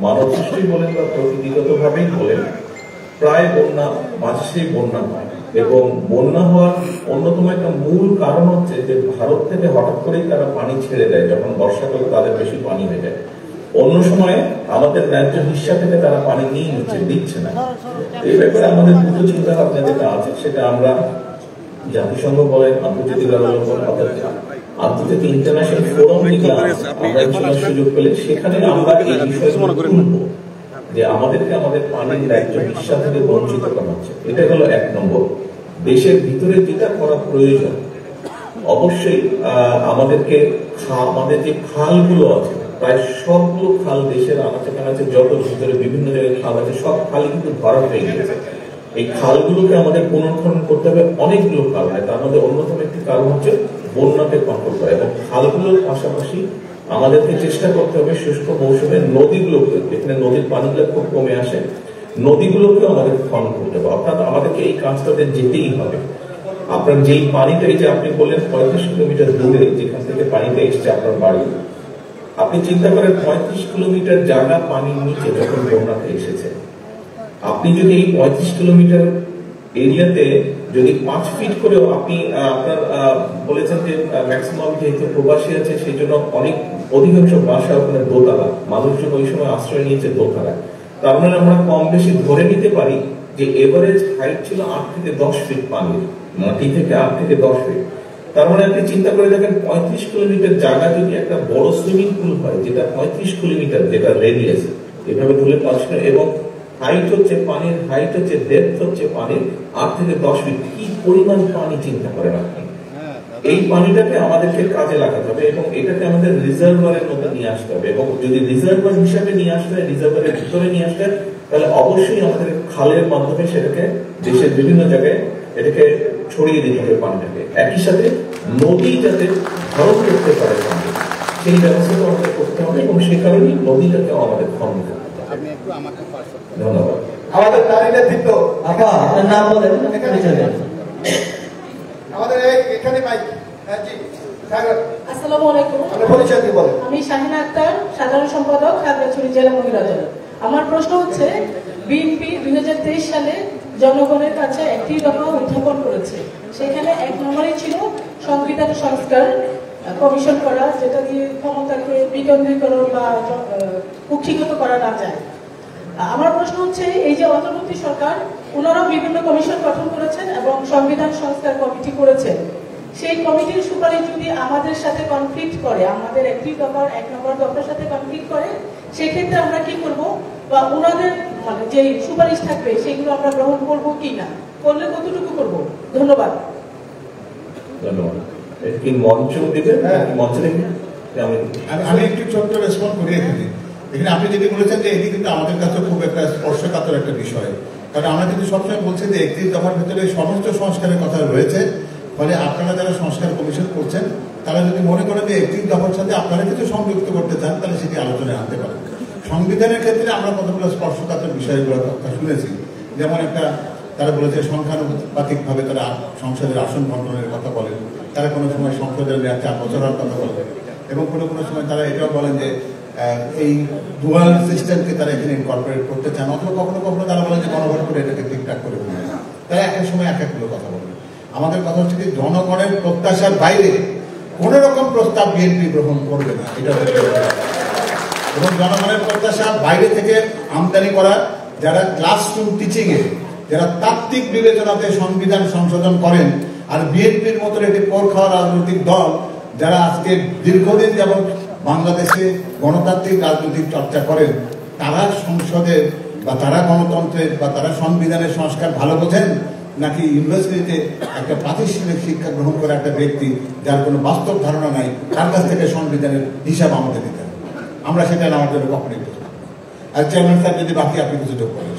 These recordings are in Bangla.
মানব সৃষ্টি বলেন বা প্রকৃতিগতভাবেই বলেন, প্রায় বন্যা মাঝেই বন্যা হয় এবং বন্যা হওয়ার অন্যতম একটা মূল কারণ হচ্ছে যে ভারত থেকে হঠাৎ করেই তারা পানি ছেড়ে দেয়। যখন বর্ষাকালে তাদের বেশি পানি হয়ে যায়, অন্য সময় আমাদের ন্যায্য হিস্সা থেকে তারা পানি নিয়ে দিচ্ছে না। এই ব্যাপারে আমাদের দুটো চিন্তা ভাবনা যেটা আছে সেটা আমরা জাতিসংঘ বলেন, আন্তর্জাতিক আদালত আন্তর্জাতিক ইন্টারন্যাশনাল ফোরাম থেকে আমরা সুযোগ পেলে সেখানে আমরা এই বিষয়গুলো তুলবো যে আমাদেরকে আমাদের পানির ন্যায্য হিস্সা থেকে বঞ্চিত করা হচ্ছে। এটা হলো এক নম্বর। দেশের ভিতরে যেটা করা প্রয়োজন, অবশ্যই আমাদেরকে আমাদের যে খালগুলো আছে, প্রায় সবগুলো খাল দেশের আনাচে কানাচে যত ভিতরে বিভিন্ন জায়গায় খাল আছে, সব খালই কিন্তু ভরা হয়ে গেছে। এই খালগুলোকে আমাদের পুনর্খনন করতে হবে। অনেকগুলো কারণ, তার মধ্যে অন্যতম একটি কারণ হচ্ছে বন্যাকে কন্ট্রোল করা, এবং খালগুলোর পাশাপাশি আমাদেরকে চেষ্টা করতে হবে শুষ্ক মৌসুমে নদীগুলোকে, যেখানে নদীর পানিগুলো খুব কমে আসে, নদীগুলোকে আমাদের খনন করতে হবে। অর্থাৎ আমাদেরকে এই কাজটাতে যেতেই হবে। আপনার যেই পানিটা, এই যে আপনি বললেন 35 কিলোমিটার দূরে যেখান থেকে পানিটা এসছে আপনার বাড়ি, আপনি চিন্তা করেন 35 কিলোমিটার জায়গা পানির নিচে যখন বন্যাতে এসেছে, আপনি যদি এই 35 কিলোমিটার এরিয়াতে যদি 5 ফিট করেও আপনি আপনার বলেছেন যে ম্যাক্সিমাম যেহেতু প্রবাসী আছে সেই জন্য অনেক অধিকাংশ বাসা ওখানে দোতলা, মানুষজন ওই সময় আশ্রয় নিয়েছে দোতলা। তার মানে আমরা কম বেশি ধরে নিতে পারি যে এভারেজ হাইট ছিল 8 থেকে 10 ফিট পানির, মাটি থেকে 8 থেকে 10 ফিট। তার মানে আপনি চিন্তা করে দেখেন 35 কিলোমিটার জায়গা যদি একটা বড় সুইমিং পুল হয়, যেটা 35 কিলোমিটার, যেটা রেডিয়াস এভাবে ধরে পাচ্ছিল, এবং হাইট হচ্ছে পানির, হাইট হচ্ছে ডেপথ হচ্ছে পানির 8 থেকে 10 ফিট, কি পরিমাণ পানি চিন্তা করেন আপনি। এই পানিটাকে আমাদেরকে কাজে লাগাতে হবে এবং এটাকে আমাদের রিজার্ভারের মধ্যে নিয়ে আসতে হবে, এবং যদি রিজার্ভার হিসাবে নিয়ে আসতে হয়, রিজার্ভারের ভিতরে নিয়ে আসতে হয়, তাহলে অবশ্যই আমাদের খালের মাধ্যমে সেটাকে দেশের বিভিন্ন জায়গায় এটাকে ছড়িয়ে দিতে হবে পানিটাকে। একই সাথে নদী যাতে ধারণ করতে পারে পানি, সেই ব্যবস্থাটা আমাদের করতে হবে, এবং সে কারণেই নদীটাকেও আমাদের খনন করতে হবে। ধন্যবাদ। আমাদের নারী নেতৃত্ব, আপনার নাম বলেন। আমাদের এখানে মাইক। আসসালামু আলাইকুম। পরিচয় দিয়ে বলেন। আমি শাহিনা আক্তার, সাধারণ সম্পাদক খাগড়াছড়ি জেলা মহিলা দল। আমার প্রশ্ন হচ্ছে, বিএনপি 2023 সালে জনগণের কাছে একটি দফা উত্থাপন করেছে। সেখানে 1 নম্বরে ছিল সংবিধান সংস্কার কমিশন করা, যেটা দিয়ে ক্ষমতাকে বিকেন্দ্রীকরণ বা কুক্ষিগত করা না যায়। আমার প্রশ্ন হচ্ছে, এই যে অন্তর্বর্তী সরকার, ওনারাও বিভিন্ন কমিশন গঠন করেছেন এবং সংবিধান সংস্কার কমিটি করেছেন, সেই কমিটির সুপারিশ যদি আমাদের সাথে কনফ্লিক্ট করে, আমাদের 1 নম্বর দফার সাথে কনফ্লিক্ট করে, সেক্ষেত্রে আমরা কি করব, বা ওনাদের মানে যে সুপারিশ থাকবে সেগুলো আমরা গ্রহণ করব কি না, করলে কতটুকু করব? ধন্যবাদ। ধন্যবাদ। কি মঞ্চ দিবেন? মঞ্চ দিবেন। আমি একটু ছোট্ট রেসপন্ড করি এখানে। এখানে আপনি যদি বলেছেন যে এটি কিন্তু আমাদের কাছে খুব একটা স্পর্শকাতর একটা বিষয়, কারণ আমরা কিন্তু সবসময় বলছি যে 31 দফার ভিতরে সমস্ত সংস্কারের কথা রয়েছে। ফলে আপনারা যারা সংস্কার কমিশন করছেন, তারা যদি মনে করেন যে 31 দফার সাথে আপনারা কিছু সংযুক্ত করতে চান, তাহলে সেটি আলোচনায় আনতে পারেন। সংবিধানের ক্ষেত্রে আমরা কতগুলো স্পর্শকাতর বিষয়গুলোর কথা শুনেছি, যেমন একটা তারা বলেছে সংখ্যানুপাতিকভাবে তারা সংসদের আসন বন্টনের কথা বলেন, তারা কোনো সময় সংসদের মেয়াদ 4 বছর হওয়ার কথা বলেন, এবং কোনো কোনো সময় তারা এটাও বলেন যে এই ডুয়াল সিস্টেমকে তারা এখানে ইনকর্পোরেট করতে চান, অথবা কখনো কখনো তারা বলেন যে গণভোট করে এটাকে ঠিকঠাক করে ফেলে। তারা এক এক সময় এক একগুলো কথা বলেন। আমাদের কথা হচ্ছে যে জনগণের প্রত্যাশার বাইরে কোন রকম প্রস্তাব বিএনপি গ্রহণ করবে না, এটা এবং জনগণের প্রত্যাশা বাইরে থেকে আমদানি করা, যারা ক্লাসরুম টিচিং এ, যারা তাত্ত্বিক বিবেচনাতে সংবিধান সংশোধন করেন, আর বিএনপির মতো একটি পোর খাওয়া রাজনৈতিক দল যারা আজকে দীর্ঘদিন যেমন বাংলাদেশে গণতান্ত্রিক রাজনৈতিক চর্চা করেন, তারা সংসদের বা তারা গণতন্ত্রের বা তারা সংবিধানের সংস্কার ভালো বোঝেন, নাকি ইউনিভার্সিটিতে একটা প্রাতিষ্ঠানিক শিক্ষা গ্রহণ করা একটা ব্যক্তি যার কোনো বাস্তব ধারণা নাই, তার কাছ থেকে সংবিধানের হিসাব আমাদের দিতে হবে? আমরা সেটা নেওয়ার জন্য কখনই বুঝতে পারি। আর চেয়ারম্যান সাহেব যদি বাকি আপনি কিছু যোগ করেন।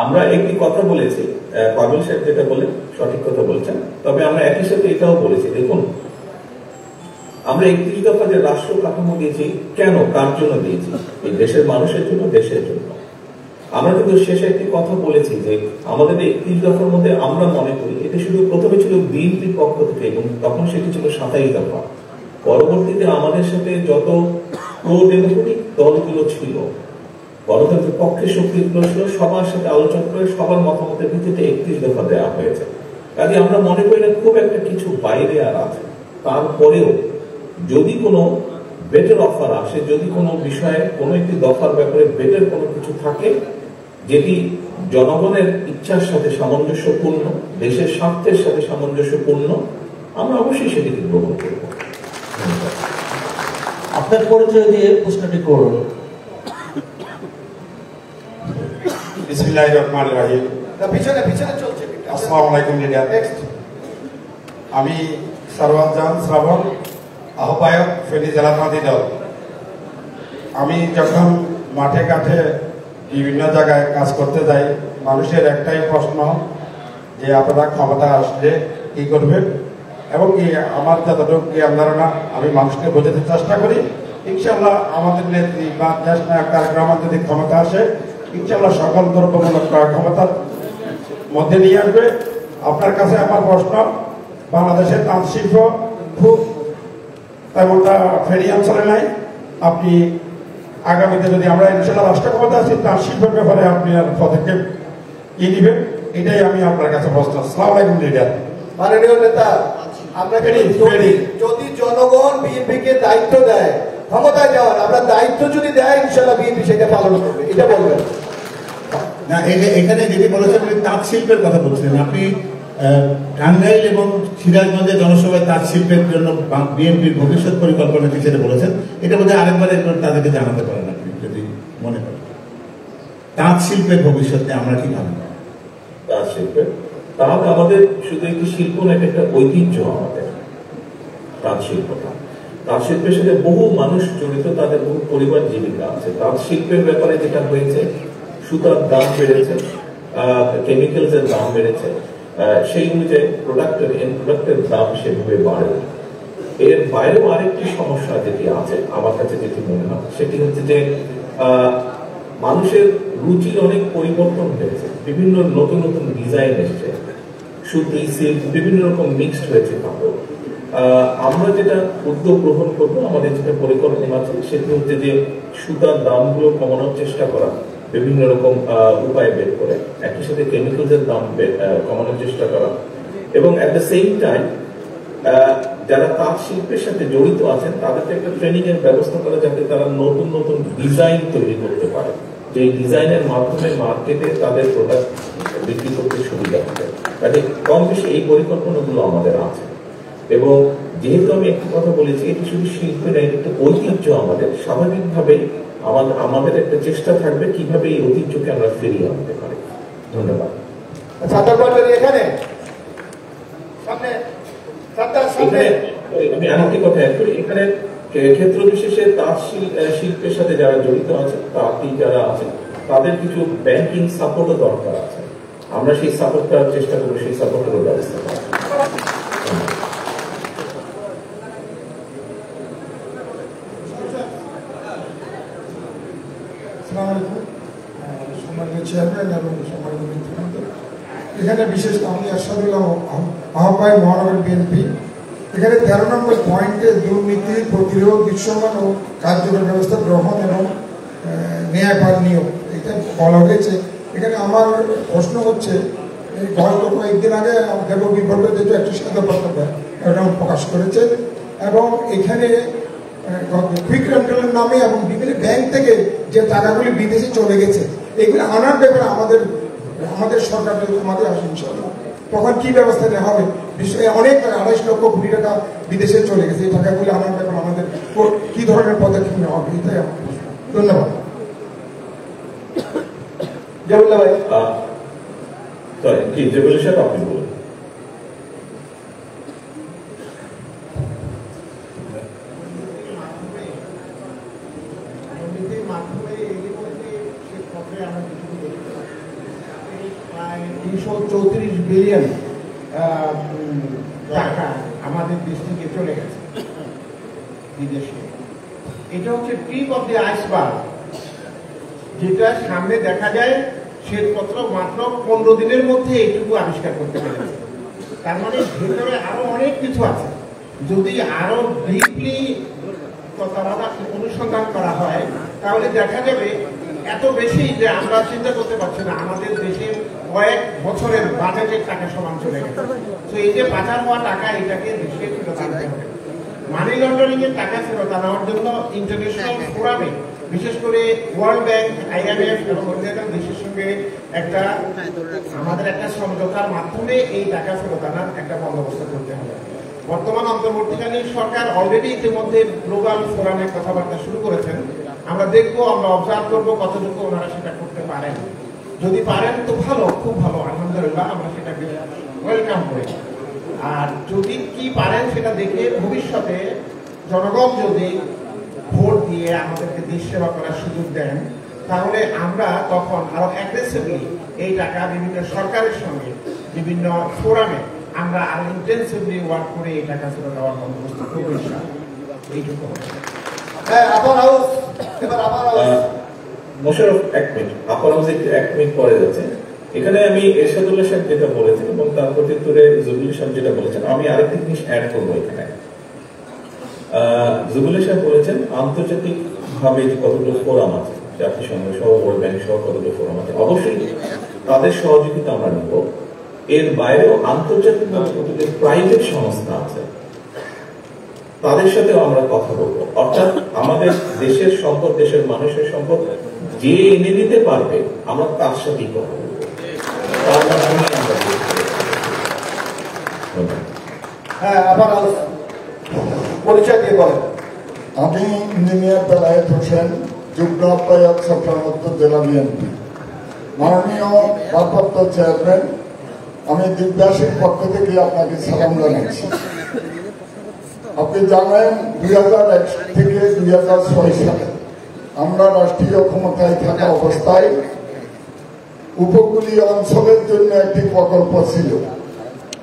আমরা একটি কথা বলেছি, পাগল সাহেব যেটা বলেন সঠিক কথা বলছেন, তবে আমরা একই সাথে এটাও বলেছি, দেখুন আমরা 31 দফা যে রাষ্ট্র কাঠামো দিয়েছি, কেন, কার জন্য দিয়েছি? এই দেশের মানুষের জন্য, দেশের জন্য। আমরা কিন্তু শেষে একটি কথা বলেছি যে আমাদের 31 দফার মধ্যে আমরা মনে করি এটা শুধু প্রথমে ছিল বিএনপির পক্ষ থেকে, এবং তখন সেটি ছিল 27 দফা। পরবর্তীতে আমাদের সাথে যত প্রো ডেমোক্রেটিক দলগুলো ছিল, গণতন্ত্রের পক্ষে শক্তিগুলো ছিল, সবার সাথে আলোচনা করে সবার মতামতের ভিত্তিতে 31 দফা দেওয়া হয়েছে। কাজে আমরা মনে করি না খুব একটা কিছু বাইরে আর আছে। তারপরেও যদি কোনো বেটার অফার আসে, যদি কোনো বিষয়ে কোনো একটি দফার ব্যাপারে বেটার কোনো কিছু থাকে যেটি জনগণের ইচ্ছার সাথে সামঞ্জস্যপূর্ণ, দেশের স্বার্থের সাথে সামঞ্জস্যপূর্ণ, আমরা অবশ্যই সেটিকে গ্রহণ করব। আপনার পরিচয় দিয়ে প্রশ্নটি করুন। বিসমিল্লাহির রহমানির রহিম। পিছনে পিছনে চলছে। আসসালামু আলাইকুম লিডার। আমি সরওয়ারজান শ্রাবণ, আহ্বায়ক ফেনী জেলাবাদী দল। আমি যখন মাঠে ঘাটে বিভিন্ন জায়গায় কাজ করতে যাই, মানুষের একটাই প্রশ্ন যে আপনারা ক্ষমতা আসলে কি করবেন, এবং কি আমার যতটুকু জ্ঞান ধারণা আমি মানুষকে বোঝাতে চেষ্টা করি। ইনশাআল্লাহ আমাদের নেত্রী বা দেশ নায়ক তারেক রহমান যদি ক্ষমতা আসে, ইনশাআল্লাহ সকল দ্রব্যমূলক ক্ষমতার মধ্যে নিয়ে আসবে। আপনার কাছে আমার প্রশ্ন, বাংলাদেশের তাঁত শিল্প খুব তেমনটা ফেনী অঞ্চলে নাই। আপনি আগামীতে যদি আমরা ইনশাআল্লাহ রাষ্ট্র ক্ষমতা আসি, তাঁত শিল্পের ব্যাপারে আপনি আর পদক্ষেপ কি নেবেন, এটাই আমি আপনার কাছে প্রশ্ন। আসসালামু আলাইকুম লিডার। মাননীয় নেতা, আপনাকে যদি জনগণ বিএনপিকে দায়িত্ব দেয় ক্ষমতায় যাওয়ার, আমরা দায়িত্ব যদি দেয় ইনশাআল্লাহ বিএনপি সেটা পালন করবে, এটা বলবেন না? এখানে যেটি বলেছেন তাঁত শিল্পের কথা বলছিলেন আপনি, টাঙ্গাইল এবং সিরাজগঞ্জের জনসভায় তাঁত শিল্পের জন্য বিএনপির ভবিষ্যৎ পরিকল্পনা কি সেটা বলেছেন। এটা বোধহয় আরেকবার তাদেরকে জানাতে পারেন আপনি যদি মনে করেন। তাঁত শিল্পের ভবিষ্যতে আমরা কি ভাবি? তাঁত শিল্পের, তাঁত আমাদের শুধু একটি শিল্প না, এটা একটা ঐতিহ্য আমাদের। তাঁত শিল্পটা, তাঁত শিল্পের সাথে বহু মানুষ জড়িত, তাদের বহু পরিবার জীবিকা আছে। তাঁত শিল্পের ব্যাপারে যেটা হয়েছে, সুতার দাম বেড়েছে, কেমিক্যালস এর দাম বেড়েছে, সেই অনুযায়ী প্রোডাক্টের দাম সেভাবে বাড়ে। এর বাইরেও আরেকটি সমস্যা যেটি আছে আমার কাছে, যেটি মনে হয় সেটি হচ্ছে যে মানুষের রুচির অনেক পরিবর্তন হয়েছে, বিভিন্ন নতুন নতুন ডিজাইন এসছে, সুতি, সিল্ক, বিভিন্ন রকম মিক্সড হয়েছে কাপড়। আমরা যেটা উদ্যোগ গ্রহণ করবো, আমাদের যেটা পরিকল্পনা আছে সেটি হচ্ছে যে সুতার দামগুলো কমানোর চেষ্টা করা, বিভিন্ন রকম উপায় বের করে, একই সাথে কেমিক্যালসের দাম কমানোর চেষ্টা করা, এবং অ্যাট দ্য সেম টাইম যারা তাঁত শিল্পের সাথে জড়িত আছেন তাদেরকে একটা ট্রেনিং এর ব্যবস্থা করা, যাতে তারা নতুন নতুন ডিজাইন তৈরি করতে পারে, যে ডিজাইনের মাধ্যমে মার্কেটে তাদের প্রোডাক্ট বিক্রি করতে সুবিধা হবে। কাজে কম বেশি এই পরিকল্পনাগুলো আমাদের আছে। এবং যেহেতু আমি একটি কথা বলেছি, এটি শুধু শিল্পের একটা ঐতিহ্য আমাদের, স্বাভাবিকভাবেই আমাদের একটা চেষ্টা থাকবে কিভাবে এই ঐতিহ্যকে আমরা ফিরিয়ে আনতে পারি। ধন্যবাদ। এখানে আমি আরেকটি কথা অ্যাড করি, এখানে ক্ষেত্র বিশেষে তাঁত শিল্পের সাথে যারা জড়িত আছে, তাঁতি যারা আছে, তাদের কিছু ব্যাংকিং সাপোর্টও দরকার আছে। আমরা সেই সাপোর্ট করার চেষ্টা করবো, সেই সাপোর্টেরও ব্যবস্থা করার। সম্মানিত চেয়ারম্যান এবং সম্মানিত নেতৃবৃন্দ, এখানে বিশেষ আমি আশাদুল্লাহ, আহ্বায়ক মহানগর বিএনপি। এখানে 13 নম্বর পয়েন্টে দুর্নীতি প্রতিরোধ, দৃশ্যমান ও কার্যকর ব্যবস্থা গ্রহণ এবং ন্যায়পাল নিয়োগ, এটা বলা হয়েছে। এখানে আমার প্রশ্ন হচ্ছে, গত কয়েকদিন আগে দেবক বিভ্রাট যেহেতু একটি শ্বেতপত্র প্রকাশ করেছে, এবং এখানে কুইক রেন্টালের নামে এবং বিভিন্ন ব্যাংক থেকে যে টাকাগুলি বিদেশে চলে গেছে, এগুলো আনার ব্যাপারে আমাদের সরকার আমাদের আসে ইনশাআল্লাহ, তখন কি ব্যবস্থা নেওয়া হবে? অনেক টাকা, 28 লক্ষ কোটি টাকা বিদেশে চলে গেছে, এই টাকাগুলি আনার ব্যাপারে আমাদের কি ধরনের পদক্ষেপ নেওয়া হবে, এটাই আমার প্রশ্ন। ধন্যবাদ। জবুল্লাহ ভাই, কি জবুল্লাহ সাহেব আপনি বলুন। প্রায় 234 বিলিয়ন টাকা আমাদের দেশ থেকে চলে গেছে বিদেশে। এটা হচ্ছে টিপ অফ দি আইসবার্গ, যেটা সামনে দেখা যায় শ্বেতপত্র মাত্র 15 দিনের মধ্যে এইটুকু আবিষ্কার করতে পেরেছে। তার মানে ভেতরে আরো অনেক কিছু আছে। যদি আরো ডিপলি অনুসন্ধান করা হয় তাহলে দেখা যাবে এত বেশি যে আমরা চিন্তা করতে পারছি না, আমাদের দেশের কয়েক বছরের বাজেটের টাকা সমান চলে গেছে। তো এই যে পাচার হওয়া টাকা, এটাকে দেশে ফেরত আনতে হবে। মানি লন্ডারিং এর টাকা ফেরত আনার জন্য ইন্টারন্যাশনাল ফোরামে, বিশেষ করে ওয়ার্ল্ড ব্যাংক, IMF এবং অন্যান্য দেশের সঙ্গে আমাদের একটা সমঝোতার মাধ্যমে এই টাকা ফেরত আনার একটা বন্দোবস্ত করতে হবে। বর্তমান অন্তর্বর্তীকালীন সরকার অলরেডি ইতিমধ্যে গ্লোবাল ফোরামে কথাবার্তা শুরু করেছেন। আমরা দেখবো, আমরা অবজার্ভ করবো কতটুকু ওনারা সেটা করতে পারেন। যদি পারেন তো ভালো, খুব ভালো, আলহামদুলিল্লাহ, আমরা সেটাকে ওয়েলকাম করি। আর যদি কি পারেন সেটা দেখে ভবিষ্যতে জনগণ যদি ভোট দিয়ে আমাদেরকে দেশ সেবা করার সুযোগ দেন, তাহলে আমরা তখন আরো অ্যাগ্রেসিভলি এই টাকা বিভিন্ন সরকারের সঙ্গে বিভিন্ন ফোরামে আমরা আরো ইন্টেন্সিভলি ওয়ার্ক করে এই টাকা ফেরত দেওয়ার বন্দোবস্ত করবো। এইটুকু। হ্যাঁ, আপার হাউস, এবার আপার হাউস। মোশাররফ, এক মিনিট, আপার হাউস একটু 1 মিনিট পরে যাচ্ছে। এখানে আমি এরশাদুল্লাহ সাহেব যেটা বলেছেন এবং তার প্রত্যুত্তরে জুবুল সাহেব যেটা বলেছেন, আমি আরেকটি জিনিস অ্যাড করবো এখানে। জুবুল সাহেব বলেছেন আন্তর্জাতিক ভাবে কতগুলো ফোরাম আছে, জাতিসংঘ সহ, ওয়ার্ল্ড ব্যাংক সহ কতগুলো ফোরাম আছে, অবশ্যই তাদের সহযোগিতা আমরা নিব। এর বাইরেও আন্তর্জাতিক ভাবে কতগুলো প্রাইভেট সংস্থা আছে, তাদের সাথেও আমরা কথা বলবো। অর্থাৎ আমাদের দেশের সম্পদ, দেশের মানুষের সম্পদ যে এনে দিতে পারবে, আমরা তার সাথেই কথা বলবো। তার মাধ্যমে আমরা হ্যাঁ, আপার হাউস, পরিচয় দিয়ে বলেন। আমি ইঞ্জিনিয়ার বেলায়েত হোসেন, যুগ্ম আহ্বায়ক চট্টগ্রাম জেলা বিএনপি। মাননীয় ভারপ্রাপ্ত চেয়ারম্যান, আমি দিব্যাসীর পক্ষ থেকে আপনাকে সালাম জানাচ্ছি। আপনি জানেন 2001 থেকে 2006 সালে আমরা রাষ্ট্রীয় ক্ষমতায় থাকা অবস্থায় উপকূলীয় অঞ্চলের জন্য একটি প্রকল্প ছিল,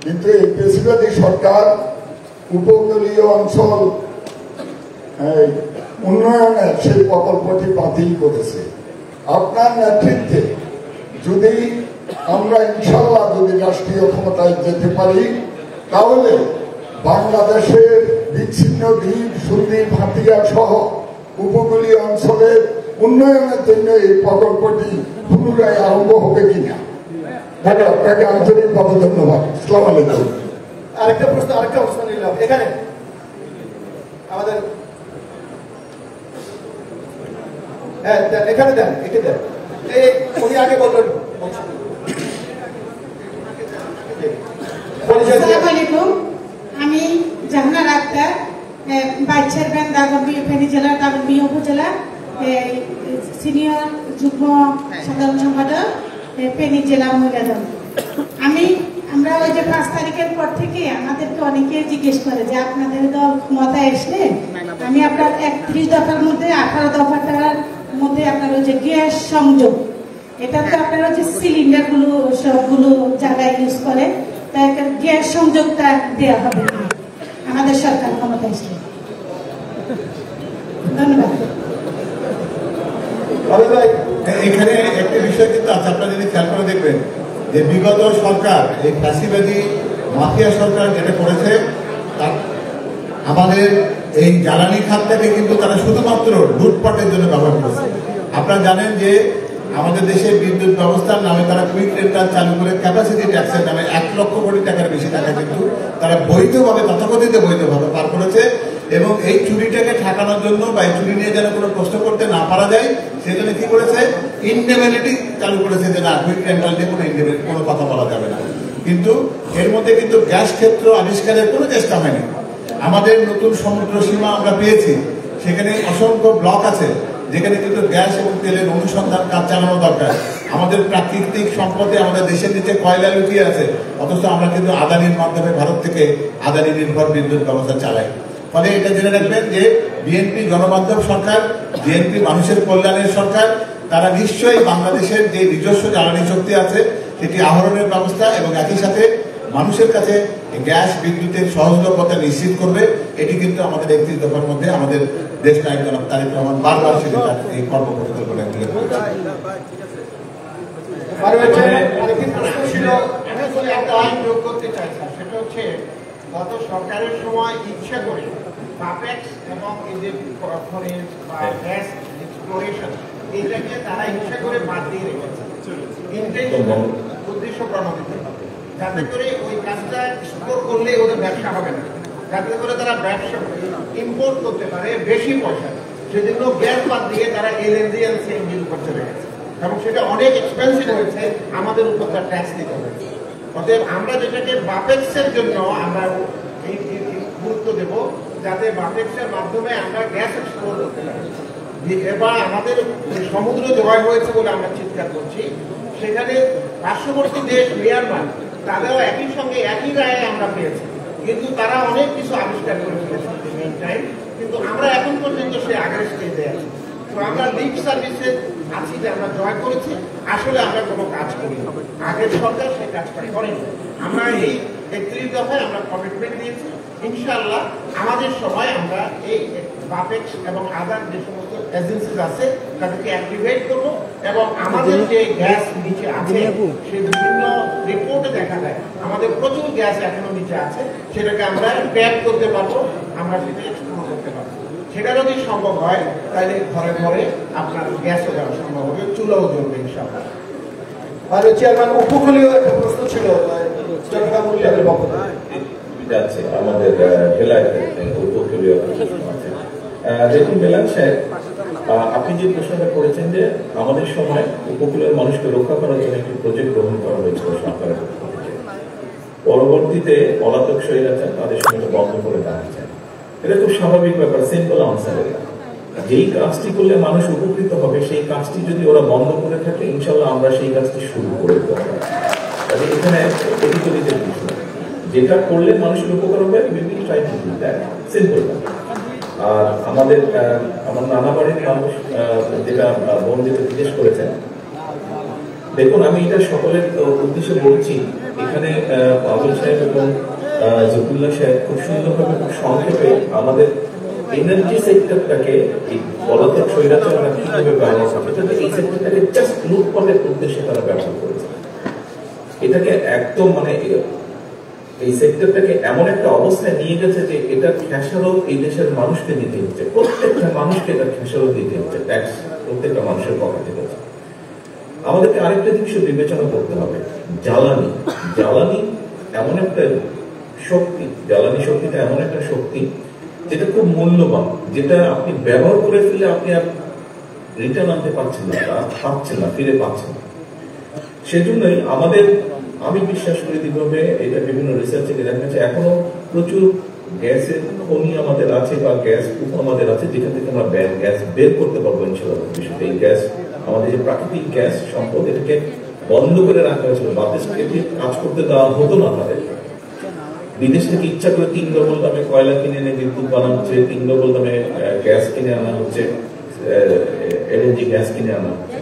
কিন্তু এই বেসরকারি সরকার উপকূলীয় অঞ্চল উন্নয়নের সেই প্রকল্পটি বাতিল করেছে। আপনার নেতৃত্বে যদি আমরা ইনশাল্লাহ যদি রাষ্ট্রীয় ক্ষমতায় যেতে পারি, তাহলে বাংলাদেশের বিচ্ছিন্ন দ্বীপ, সুদ্বীপ, হাতিয়া সহ উপকূলীয় অঞ্চলের উন্নয়নের জন্য এই প্রকল্পটি পুনরায় আরম্ভ হবে কিনা। আপনাকে আন্তরিকভাবে ধন্যবাদ। আসসালামু আলাইকুম। আরেকটা প্রশ্ন নিলাম এখানে আমাদের। হ্যাঁ, এখানে দেন, একে দেন। উনি আগে বলবেন। আসসালামু আলাইকুম, আমি জাহানারা আক্তার, ভাইস চেয়ারম্যান ফেনী জেলার দাগনভূঞা উপজেলা, সিনিয়র যুগ্ম সাধারণ সম্পাদক, ফেনী জেলা মহিলা দল। আমরা ওই যে 5 তারিখের পর থেকে আমাদেরকে অনেকে জিজ্ঞেস করে যে আপনাদের দল ক্ষমতায় আসলে আমি আপনার 31 দফার মধ্যে 18 দফাটার মধ্যে আপনার ওই যে গ্যাস সংযোগ, এটা তো আপনারা যে সিলিন্ডার গুলো সবগুলো জায়গায় ইউজ করে, তাই গ্যাস সংযোগটা দেওয়া হবে আমাদের সরকার ক্ষমতায় আসলে। ধন্যবাদ। এখানে একটা বিষয় কিন্তু আছে, আপনারা যদি খেয়াল করে দেখবেন যে বিগত সরকার, এই ফ্যাসিবাদী মাফিয়া সরকার যেটা করেছে, আমাদের এই জ্বালানি খাতটাকে কিন্তু তারা শুধুমাত্র লুটপাটের জন্য ব্যবহার করেছে। আপনারা জানেন যে আমাদের দেশে বিদ্যুৎ ব্যবস্থার নামে তারা কুইক রেন্টাল চালু করে ক্যাপাসিটি ট্যাক্সের নামে 1 লক্ষ কোটি টাকার বেশি টাকা কিন্তু তারা বৈধভাবে, তথাকথিত বৈধভাবে পার করেছে। এবং এই চুরিটাকে ঠেকানোর জন্য বা এই চুরি নিয়ে যেন কোনো প্রশ্ন করতে না পারা যায়, সেই জন্য কি করেছে, ইনডেমিনিটি চালু করেছে যে না, কুইক রেন্টাল নিয়ে কোনো কথা বলা যাবে না। কিন্তু এর মধ্যে কিন্তু গ্যাস ক্ষেত্র আবিষ্কারের কোনো চেষ্টা হয়নি। আমাদের নতুন সমুদ্র সীমা আমরা পেয়েছি, সেখানে অসংখ্য ব্লক আছে যেখানে কিন্তু গ্যাস এবং তেলের অনুসন্ধান কাজ চালানো দরকার। আমাদের প্রাকৃতিক সম্পদে আমাদের দেশের নিচে কয়লা লুকিয়ে আছে, অথচ আমরা কিন্তু আদানির মাধ্যমে ভারত থেকে আদানি নির্ভর বিদ্যুৎ ব্যবস্থা চালাই। ফলে এটা জেনে রাখবেন যে বিএনপি জনবান্ধব সরকার, বিএনপি মানুষের কল্যাণের সরকার। তারা নিশ্চয়ই বাংলাদেশের যে নিজস্ব জ্বালানি শক্তি আছে সেটি আহরণের ব্যবস্থা এবং একই সাথে মানুষের কাছে গ্যাস বিদ্যুতের সহজলভ্যতা নিশ্চিত করবে। এটি কিন্তু আমাদের 31 দফার মধ্যে আমাদের দেশ নায়ক জনাব তারেক রহমান বারবার সেটা এই কর্মপরিকল্পনা উল্লেখ করেছে। সেটা হচ্ছে গত সরকারের সময় ইচ্ছা করে বাপেক্স এবং এই যে খনিজ বা গ্যাস এক্সপ্লোরেশন এইটাকে তারা ইচ্ছা করে বাদ দিয়ে রেখেছে ইন্টেনশনাল উদ্দেশ্য প্রণোদিত, যাতে করে ওই কাজটা এক্সপ্লোর করলে ওদের ব্যবসা হবে না, যাতে করে তারা ব্যবসা ইম্পোর্ট করতে পারে বেশি পয়সা। সেজন্য গ্যাস বাদ দিয়ে তারা এলএনজি আর সিএনজির উপর চলে গেছে এবং সেটা অনেক এক্সপেন্সিভ হয়েছে, আমাদের উপর তার ট্যাক্স দিতে হয়েছে। অতএব আমরা যেটাকে বাপেক্সের জন্য আমরা এই গুরুত্ব দেব, যাতে বাপেক্সের মাধ্যমে আমরা গ্যাস এক্সপ্লোর করতে পারি। এবার আমাদের সমুদ্র জয় হয়েছে বলে আমরা চিৎকার করছি, সেখানে পার্শ্ববর্তী দেশ মিয়ানমার তাদেরও একই সঙ্গে একই রায়ে আমরা পেয়েছি, কিন্তু তারা অনেক কিছু আবিষ্কার করে ফেলেছে মেইন টাইম, কিন্তু আমরা এখন পর্যন্ত সে আগের স্টেজে আছি। তো আমরা লিপ সার্ভিসে আছি যে আমরা জয় করেছি, আসলে আমরা কোনো কাজ করি না, আগের সরকার সে কাজটা করেনি। আমরা এই 31 দফায় আমরা কমিটমেন্ট দিয়েছি, ইনশাআল্লাহ আমাদের সময় আমরা এই বাপেক্স এবং আদার যে সমস্ত এজেন্সিজ আছে তাদেরকে অ্যাক্টিভেট করবো এবং আমাদের যে গ্যাস নিচে আছে সে বিভিন্ন রিপোর্টে দেখা যায় আমাদের প্রচুর গ্যাস এখনো নিচে আছে, সেটাকে আমরা ট্যাপ করতে পারবো, আমরা সেটা এক্সপ্লোর করতে পারবো। সেটা যদি সম্ভব হয় তাহলে ঘরে ঘরে আপনার গ্যাসও দেওয়া সম্ভব হবে, চুলাও জ্বলবে ইনশাআল্লাহ। আর চেয়ারম্যান উপকূলীয় একটা প্রশ্ন ছিল যাচ্ছে আমাদের বেলায় উপকূলীয় আছে। দেখুন বেলাল সাহেব, আপনি যে প্রশ্নটা করেছেন যে আমাদের সময় উপকূলের মানুষকে রক্ষা করার জন্য একটি প্রজেক্ট গ্রহণ করা হয়েছিল সরকারের পক্ষ থেকে, পরবর্তীতে পলাতক স্বৈরাচার তাদের সঙ্গে বন্ধ করে দেওয়া হয়েছে। এটা খুব স্বাভাবিক ব্যাপার, সিম্পল আনসার। যেই কাজটি করলে মানুষ উপকৃত হবে সেই কাজটি যদি ওরা বন্ধ করে থাকে, ইনশাল্লাহ আমরা সেই কাজটি শুরু করে দেবো। এখানে এদিকে বিষয় যেটা করলে মানুষের উপকার হবে, সিম্পল। আর আমাদের আমার নানা বাড়ির মানুষ যেটা বোন যেটা জিজ্ঞেস করেছেন, দেখুন আমি এটা সকলের উদ্দেশ্যে বলছি, এখানে আবুল সাহেব এবং জহুরুল্লাহ সাহেব খুব সুন্দরভাবে খুব সংক্ষেপে আমাদের এনার্জি সেক্টরটাকে এই পলাতক স্বৈরাচাররা কিভাবে ব্যবহার করে, এই সেক্টরটাকে জাস্ট লুটপাটের উদ্দেশ্যে তারা ব্যবহার করেছে। এটাকে একদম মানে এই সেক্টরটাকে এমন একটা অবস্থায় নিয়ে গেছে যে এটা খেসারত এই দেশের মানুষকে দিতে হচ্ছে, প্রত্যেকটা মানুষকে এটা খেসারত দিতে হচ্ছে, ট্যাক্স প্রত্যেকটা মানুষের পকেটে হচ্ছে। আমাদেরকে আরেকটা জিনিস বিবেচনা করতে হবে, জ্বালানি। জ্বালানি এমন একটা শক্তি, জ্বালানি শক্তিটা এমন একটা শক্তি যেটা খুব মূল্যবান, যেটা আপনি ব্যবহার করে ফেললে আপনি আর রিটার্ন আনতে পারছেন না, পাচ্ছেন না, ফিরে পাচ্ছেন না। সেজন্যই আমাদের, আমি বিশ্বাস করি দীর্ঘভাবে এটা বিভিন্ন রিসার্চ থেকে দেখা গেছে এখনো প্রচুর গ্যাসের খনি আমাদের আছে বা গ্যাস কূপ আমাদের আছে, যেখান থেকে আমরা গ্যাস বের করতে পারবো ইনশাআল্লাহ। বিষয়টা এই গ্যাস আমাদের যে প্রাকৃতিক গ্যাস সম্পদ, এটাকে বন্ধ করে রাখা হয়েছিল, বাতাসকে কাজ করতে দেওয়া হতো না তাদের। বিদেশ থেকে ইচ্ছা করে 3 ডবল দামে কয়লা কিনে এনে বিদ্যুৎ বানানো হচ্ছে, 3 ডবল দামে গ্যাস কিনে আনা হচ্ছে, এলএনজি গ্যাস কিনে আনা হচ্ছে।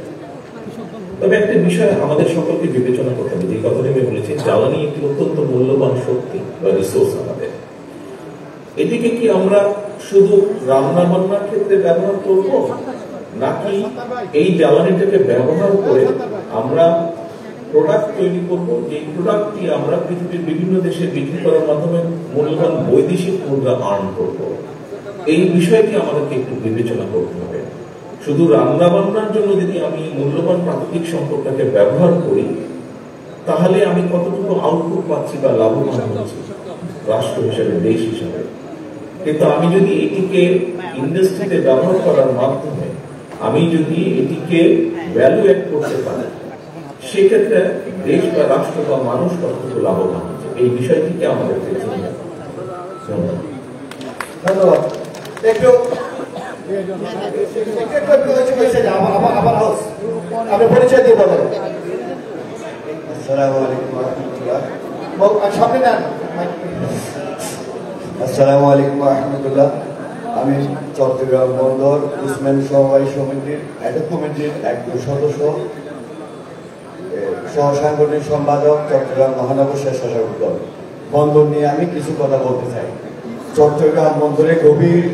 তবে একটা বিষয় আমাদের সকলকে বিবেচনা করতে হবে, যে কথাটি আমি বলেছি, জ্বালানি একটি অত্যন্ত মূল্যবান শক্তি বা রিসোর্স আমাদের। এটিকে কি আমরা শুধু রান্না বান্নার ক্ষেত্রে ব্যবহার করব, নাকি এই জ্বালানিটাকে ব্যবহার করে আমরা প্রোডাক্ট তৈরি করব, যে প্রোডাক্টটি আমরা পৃথিবীর বিভিন্ন দেশে বিক্রি করার মাধ্যমে মূল্যবান বৈদেশিক মুদ্রা আর্ন করব? এই বিষয়টি আমাদেরকে একটু বিবেচনা করতে হবে। শুধু রান্না বান্নার জন্য যদি আমি মূল্যবান প্রাকৃতিক সম্পদটাকে ব্যবহার করি, তাহলে আমি কতটুকু আউটপুট পাচ্ছি বা লাভবান হচ্ছি রাষ্ট্র হিসেবে, দেশ হিসেবে। কিন্তু আমি যদি এটিকে ইন্ডাস্ট্রিতে ব্যবহার করার মাধ্যমে আমি যদি এটিকে ভ্যালু অ্যাড করতে পারি, সেক্ষেত্রে দেশ বা রাষ্ট্র বা মানুষ কতটুকু লাভবান হচ্ছে, এই বিষয়টিকে আমাদের ধন্যবাদ। একটু আপনি পরিচয় দিয়ে বলেন। আসসালামু আলাইকুম ওয়া রাহমাতুল্লাহ। সামনে নেন। আসসালামু আলাইকুম ওয়া রাহমাতুল্লাহ। আমি চট্টগ্রাম বন্দর উসমান সমবায় সমিতির অ্যাডক কমিটির একজন সদস্য, সহ সাংগঠনিক সম্পাদক, চট্টগ্রাম মহানগর স্বেচ্ছাসেবক দল। বন্দর নিয়ে আমি কিছু কথা বলতে চাই। চট্টগ্রাম বন্দরে গভীর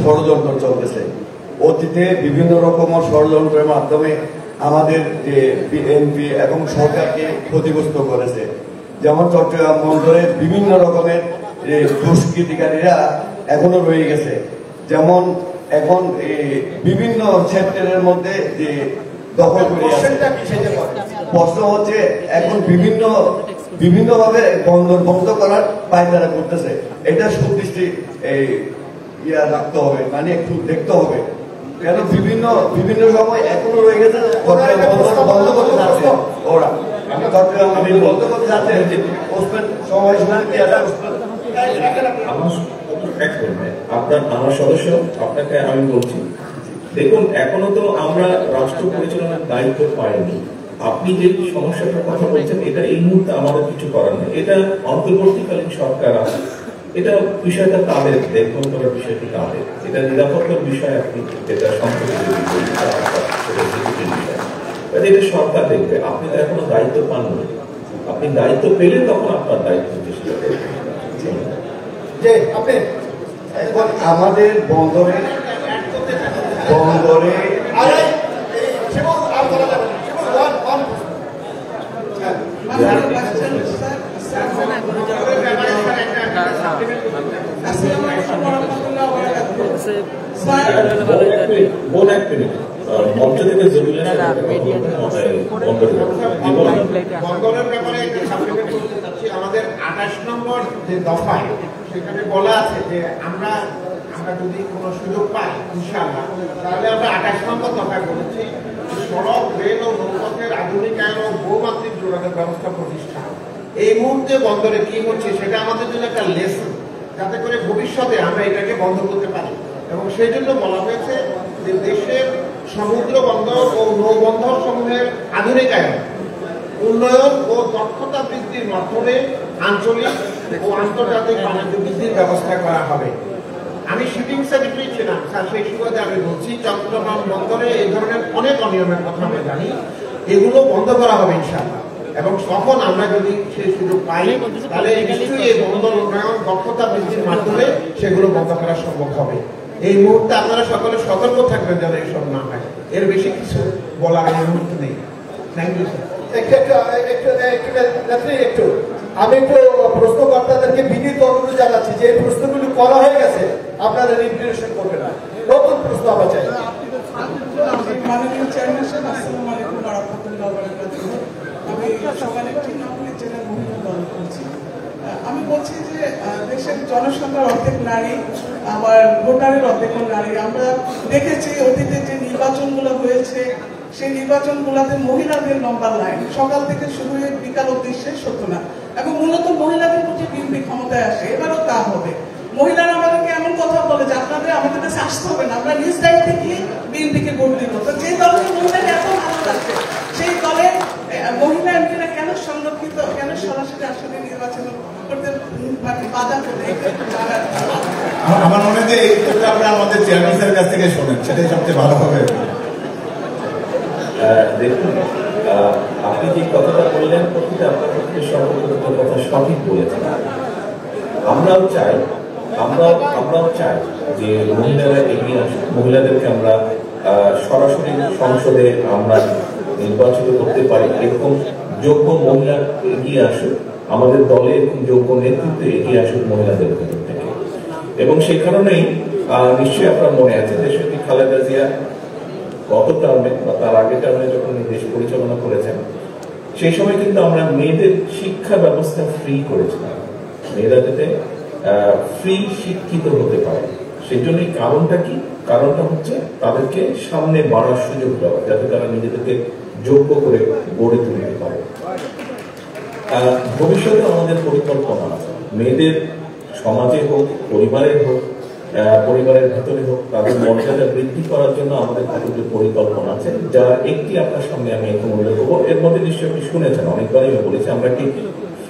ষড়যন্ত্র চলতেছে। অতীতে বিভিন্ন রকমের ষড়যন্ত্রের মাধ্যমে আমাদের যে বিএনপি এবং সরকারকে ক্ষতিগ্রস্ত করেছে। যেমন চট্টগ্রাম বন্দরে বিভিন্ন রকমের যে দুষ্কৃতিকারীরা এখনো রয়ে গেছে। যেমন এখন বিভিন্ন সেক্টরের মধ্যে যে দখল করে প্রশ্ন হচ্ছে এখন বিভিন্নভাবে বন্দর বন্ধ করার পায়তারা করতেছে। এটা সুদৃষ্টি ইয়া রাখতে হবে, মানে একটু দেখতে হবে, কেন বিভিন্ন সময় এখনো রয়ে গেছে বন্ধ করতে যাচ্ছে ওরা। আমি বন্ধ করতে যাচ্ছে সময় কি আছে? আমার সদস্য আপনাকে আমি বলছি, দেখুন এখনো তো আমরা রাষ্ট্র পরিচালনার দায়িত্ব পাইনি। আপনি যে সমস্যাটার কথা বলছেন এটা এই মুহূর্তে আমাদের কিছু করার নেই, এটা অন্তর্বর্তীকালীন সরকার আছে, এটা বিষয়টা তাদের দেখভাল করার বিষয়টি তাদের, এটা নিরাপত্তার বিষয়। আপনি যেটা সম্পর্কে এটা সরকার দেখবে। আপনি তো এখনো দায়িত্ব পাননি, আপনি দায়িত্ব পেলে তখন আপনার দায়িত্ব চেষ্টা করবেন। এখন আমাদের বন্দরে মঞ্চ থেকে বন্দরের ব্যাপারে আমাদের 28 নম্বর যে দফায় সেখানে বলা আছে যে আমরা যদি কোনো সুযোগ পাই ইনশাআল্লাহ, তাহলে আমরা 28 নম্বর দফায় বলেছি সড়ক, রেল ও নৌপথের আধুনিকায়ন ও বহুমাত্রিক যোগাযোগ ব্যবস্থা প্রতিষ্ঠা। এই মুহূর্তে বন্দরে কি হচ্ছে সেটা আমাদের জন্য একটা লেসন, যাতে করে ভবিষ্যতে আমরা এটাকে বন্ধ করতে পারি। এবং সেই জন্য বলা হয়েছে যে দেশের সমুদ্র বন্দর ও নৌবন্দর সমূহের আধুনিকায়ন, উন্নয়ন ও দক্ষতা বৃদ্ধির মাধ্যমে আঞ্চলিক ও আন্তর্জাতিক বাণিজ্য বৃদ্ধির ব্যবস্থা করা হবে। আমি শিপিং সেক্রেটারি ছিলাম স্যার, সেই সুবাদে আমি বলছি চট্টগ্রাম বন্দরে এই ধরনের অনেক অনিয়মের কথা আমরা জানি, এগুলো বন্ধ করা হবে ইনশাআল্লাহ। এবং তখন আমরা যদি সেই সুযোগ পাই তাহলে নিশ্চয়ই এই বন্দর উন্নয়ন দক্ষতা বৃদ্ধির মাধ্যমে সেগুলো বন্ধ করা সম্ভব হবে। এই মুহূর্তে আপনারা সকলে সতর্ক থাকবেন যেন এইসব না হয়। এর বেশি কিছু বলার এই মুহূর্তে নেই। Thank you sir. একটু আমি একটু প্রশ্নকর্তাদেরকে বিনীত অনুরোধ জানাচ্ছি যে এই প্রশ্নগুলি করা হয়ে গেছে, আপনারা রিপিটেশন করবেন না, নতুন প্রশ্ন আমরা চাই। মাননীয় চেয়ারম্যান সাহেব, আসসালামু আলাইকুম ওয়া রাহমাতুল্লাহি ওয়া বারাকাতুহু। আমি সকালে তৃণমূলের জেলার মহিলা দল করছি। আমি বলছি যে দেশের জনসংখ্যার অর্ধেক নারী, আবার ভোটারের অর্ধেক নারী। আমরা দেখেছি অতীতে যে নির্বাচনগুলো হয়েছে সেই নির্বাচনগুলোতে মহিলাদের লম্বা লাইন, সকাল থেকে শুরু হয়ে বিকাল অবধি শেষ হতো না, এবং মূলত মহিলাদের প্রতি বিএনপি ক্ষমতায় আসে। এবারও তা হবে। মহিলারা আমাদেরকে এমন কথা বলে যে আমাদের কাছে আসতে হবে না, আমরা নিজ দায়িত্বে গিয়ে বিএনপিকে ভোট দিব। তো যে দলের মহিলাকে এত ভালো লাগছে সেই দলের মহিলা এমপিরা কেন সংরক্ষিত, কেন সরাসরি আসলে নির্বাচন করতে বাধা করে? আমার মনে হয় এই উত্তরটা আমরা আমাদের চেয়ারম্যানের কাছ থেকে শোনেন, সেটাই সবচেয়ে ভালো হবে। দেখুন, আপনি যে কথাটা বললেন প্রতিটা আপনার প্রতিটা সর্বপ্রথম কথা সঠিক বলেছেন। আমরাও চাই যে মহিলারা এগিয়ে আসুক, মহিলাদেরকে আমরা সরাসরি সংসদে আমরা নির্বাচিত করতে পারি, এরকম যোগ্য মহিলা এগিয়ে আসুক, আমাদের দলে এরকম যোগ্য নেতৃত্বে এগিয়ে আসুক মহিলাদের ভেতর থেকে। এবং সেই কারণেই নিশ্চয়ই আপনার মনে আছে দেশটি খালেদা জিয়া গত টার্মে বা তার আগে টার্মে যখন দেশ পরিচালনা করেছেন সেই সময় কিন্তু আমরা মেয়েদের শিক্ষা ব্যবস্থা ফ্রি করেছিলাম, মেয়েরা যাতে ফ্রি শিক্ষিত হতে পারে। সেই জন্যই কারণটা কি? কারণটা হচ্ছে তাদেরকে সামনে বাড়ার সুযোগ দেওয়া, যাতে তারা নিজেদেরকে যোগ্য করে গড়ে তুলতে পারে। ভবিষ্যতে আমাদের পরিকল্পনা আছে, মেয়েদের সমাজে হোক, পরিবারের ভেতরে হোক, তাদের মর্যাদা বৃদ্ধি করার জন্য আমাদের কতগুলো পরিকল্পনা আছে, যার একটি আপনার সামনে আমি এখন উল্লেখ করবো। এর মধ্যে নিশ্চয়ই আপনি শুনেছেন, অনেকবারই আমি বলেছি আমরা একটি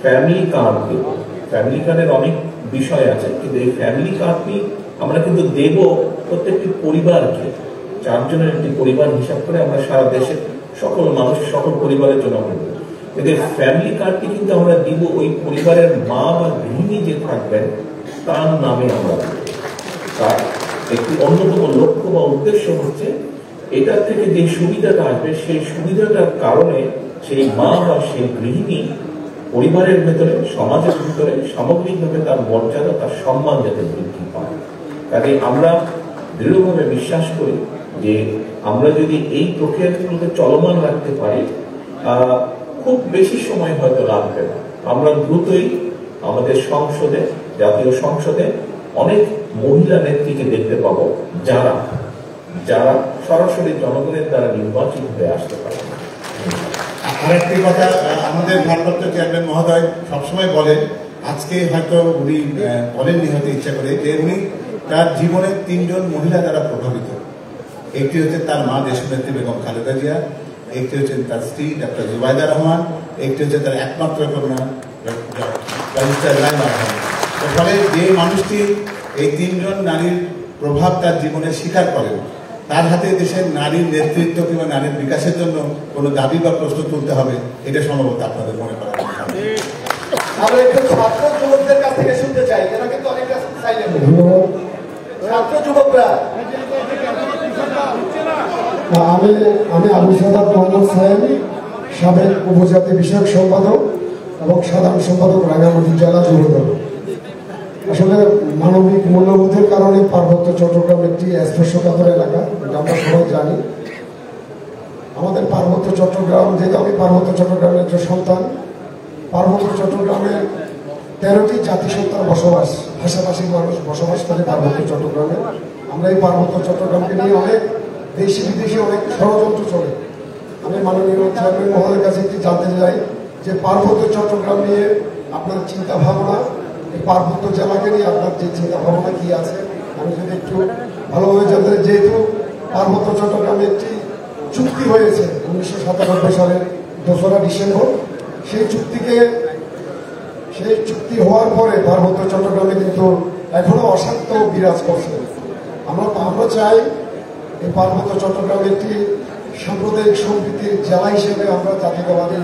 ফ্যামিলি কার্ড দেব। ফ্যামিলি কার্ডের অনেক বিষয় আছে, কিন্তু এই ফ্যামিলি কার্ডটি আমরা কিন্তু দেব প্রত্যেকটি পরিবারকে, 4 জনের একটি পরিবার হিসাব করে আমরা সারা দেশের সকল মানুষ, সকল পরিবারের জন্য আমরা দেব। কিন্তু ফ্যামিলি কার্ডটি কিন্তু আমরা দিব ওই পরিবারের মা বা গৃহিণী যে থাকবেন তার নামে আমরা দেব। তার একটি অন্যতম লক্ষ্য বা উদ্দেশ্য হচ্ছে এটার থেকে যে সুবিধাটা আসবে সেই সুবিধাটার কারণে সেই মা বা সেই গৃহিণী পরিবারের ভেতরে, সমাজের ভিতরে সামগ্রিকভাবে তার মর্যাদা, তার সম্মান যাতে বৃদ্ধি পায়। কাজে আমরা দৃঢ়ভাবে বিশ্বাস করি যে আমরা যদি এই প্রক্রিয়াগুলোকে চলমান রাখতে পারি, খুব বেশি সময় হয়তো লাগবে না। আমরা দ্রুতই আমাদের সংসদে, জাতীয় সংসদে অনেক মহিলা নেত্রীকে দেখতে পাবো যারা যারা সরাসরি জনগণের দ্বারা নির্বাচিত হয়ে আসতে পারে। আরেকটি কথা, আমাদের ভারপ্রাপ্ত চেয়ারম্যান মহোদয় সবসময় বলেন, আজকে হয়তো উনি বলেননি হয়তো ইচ্ছা করে, যে উনি তার জীবনে 3 জন মহিলা দ্বারা প্রভাবিত। একটি হচ্ছে তার মা দেশনেত্রী বেগম খালেদা জিয়া, একটি হচ্ছে তার স্ত্রী ডক্টর জুবাইদা রহমান, একটি হচ্ছে তার একমাত্র কন্যা ব্যারিস্টার রাইমা রহমান। ফলে যে মানুষটি এই 3 জন নারীর প্রভাব তার জীবনে স্বীকার করেন, তার হাতে দেশের নারীর নেতৃত্ব কিংবা নারীর বিকাশের জন্য কোনো দাবি বা প্রশ্ন তুলতে হবে, এটা সম্ভবত আপনাদের মনে করা। আমরা একটু ছাত্র যুবকদের কাছ থেকে শুনতে চাই, এরা কিন্তু অনেকটা সাইলেন্ট। ছাত্র যুবকরা, আমি আবু সাদাত মোহাম্মদ সাহেব, সাবেক উপজাতি বিষয়ক সম্পাদক এবং সাধারণ সম্পাদক রাঙ্গামাটি জেলা যুবদল। আসলে মানবিক মূল্যবোধের কারণে পার্বত্য চট্টগ্রাম একটি স্পর্শকাতর এলাকা, আমরা সবাই জানি। আমাদের পার্বত্য চট্টগ্রাম, যেহেতু আমি পার্বত্য চট্টগ্রামের একজন সন্তান, পার্বত্য চট্টগ্রামে 13টি জাতিসত্তার বসবাস, ভাষাভাষী মানুষ বসবাস করে পার্বত্য চট্টগ্রামে। আমরা এই পার্বত্য চট্টগ্রামকে নিয়ে অনেক দেশি বিদেশি অনেক ষড়যন্ত্র চলে। আমি মাননীয় চেয়ারম্যান মহোদয়ের কাছে একটি জানতে চাই যে পার্বত্য চট্টগ্রাম নিয়ে আপনার চিন্তা ভাবনা, এই পার্বত্য জেলাকে নিয়ে আপনার যে চিন্তা ভাবনা কি আছে, আমি যদি একটু ভালোভাবে জানতে। যেহেতু পার্বত্য চট্টগ্রামে একটি চুক্তি হয়েছে 1997 সালের 2রা ডিসেম্বর, সেই চুক্তি হওয়ার পরে পার্বত্য চট্টগ্রামে কিন্তু এখনো অশান্ত বিরাজ করছে। আমরা চাই এই পার্বত্য চট্টগ্রামে একটি সাম্প্রদায়িক সম্প্রীতির জেলা হিসেবে আমরা জাতীয়তাবাদী,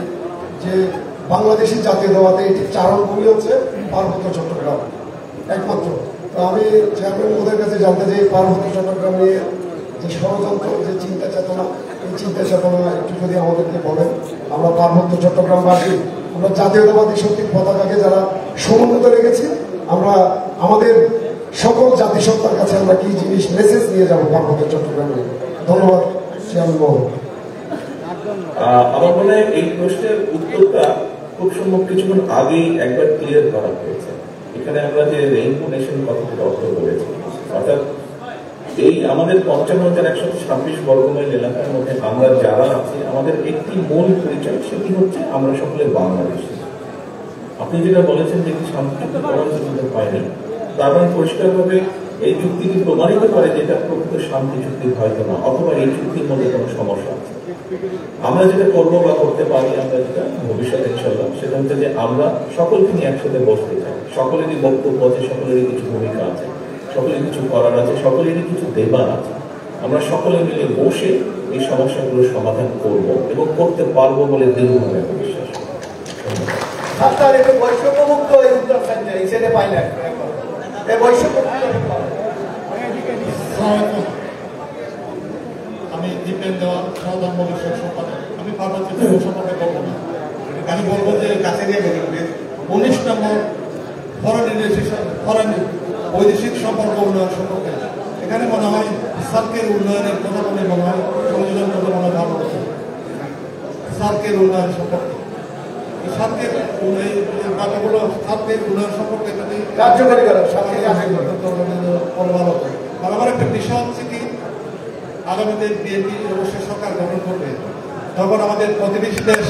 যে বাংলাদেশি জাতীয়তাবাদী এটি চারণভূমি হচ্ছে পার্বত্য চট্টগ্রাম একমাত্র। তো আমি চেয়ারম্যান মহোদয়ের কাছে জানতে চাই পার্বত্য চট্টগ্রাম নিয়ে যে ষড়যন্ত্র, যে চিন্তা চেতনা, এই চিন্তা চেতনা একটু যদি আমাদেরকে বলেন। আমরা পার্বত্য চট্টগ্রামবাসী, আমরা জাতীয়তাবাদী শক্তির পতাকাকে যারা সমুন্নত রেখেছি, আমরা আমাদের সকল জাতিসত্তার কাছে আমরা কি জিনিস মেসেজ নিয়ে যাবো পার্বত্য চট্টগ্রামে। ধন্যবাদ চেয়ারম্যান মহোদয়। আমার মনে হয় এই প্রশ্নের উত্তরটা খুব সম্ভব কিছুক্ষণ আগেই একবার ক্লিয়ার করা হয়েছে। এখানে আমরা যে রেইনবো নেশন কথাটি অর্থ বলেছি, অর্থাৎ এই আমাদের 55,126 বর্গমাইল এলাকার মধ্যে আমরা যারা আছি, আমাদের একটি মূল পরিচয়, সেটি হচ্ছে আমরা সকলে বাংলাদেশি। আপনি যেটা বলেছেন যে শান্তি চুক্তি পরামর্শ হয়নি, তার মানে পরিষ্কারভাবে এই চুক্তিটি প্রমাণিত করে যে এটা প্রকৃত শান্তি চুক্তি হয়তো না, অথবা এই চুক্তির মধ্যে কোনো সমস্যা আছে। আমরা যেটা করবো বা করতে পারি, আমরা যেটা ভবিষ্যতে ইনশাল্লাহ, সেটা হচ্ছে যে আমরা সকলকে নিয়ে একসাথে বসতে চাই। সকলেরই বক্তব্য আছে, সকলেরই কিছু ভূমিকা আছে, সকলের কিছু করার আছে, সকলেরই কিছু দেবার আছে। আমরা সকলে মিলে বসে এই সমস্যাগুলোর সমাধান করব এবং করতে পারবো বলে দৃঢ়ভাবে বিশ্বাস করি। আপনার একটু বৈষম্যমুক্ত এই উত্তর এই ছেলে পাইলেন, এই বৈষম্যমুক্ত। আমি দীপেন দেওয়ান, সহধর্ম বিষয়ক সম্পাদক। আমি পার্বত্য জেলা সম্পর্কে বলবো না, আমি বলবো যে কাছে দিয়ে বেরিয়ে 19 নম্বর ফরেন বৈদেশিক সম্পর্ক উন্নয়ন সম্পর্কে। এখানে মনে হয় সার্কের উন্নয়নের কথা বলে মনে হয় সংযোজন করতে মনে হয় ভালো হচ্ছে। সার্কের উন্নয়ন সম্পর্কে, সার্কের কথাগুলো সার্কের উন্নয়ন সম্পর্কে যদি কার্যকরী করা ভালো হতো। আর আমার একটা বিষয় হচ্ছে কি, আগামীতে বিএনপি অবশ্যই সরকার গঠন করবে, তখন আমাদের প্রতিবেশী দেশ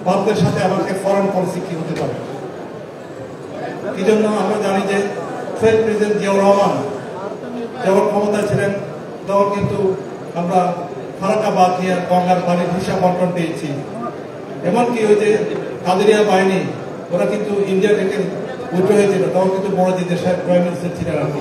ভারতের সাথে আমাদের ফরেন পলিসি কি হতে পারে। এই জন্য আমরা জানি যে শহীদ প্রেসিডেন্ট জিয়াউর রহমান যখন ক্ষমতায় ছিলেন, তখন কিন্তু আমরা ফারাক্কা বাদ দিয়ে গঙ্গার পানির হিসাব বন্টন পেয়েছি। এমনকি ওই যে কাদেরিয়া বাহিনী, ওরা কিন্তু ইন্ডিয়া থেকে উঠে হয়েছিল, তখন কিন্তু বড়দিদের সাহেব প্রাইম মিনিস্টার ছিলেন আর কি।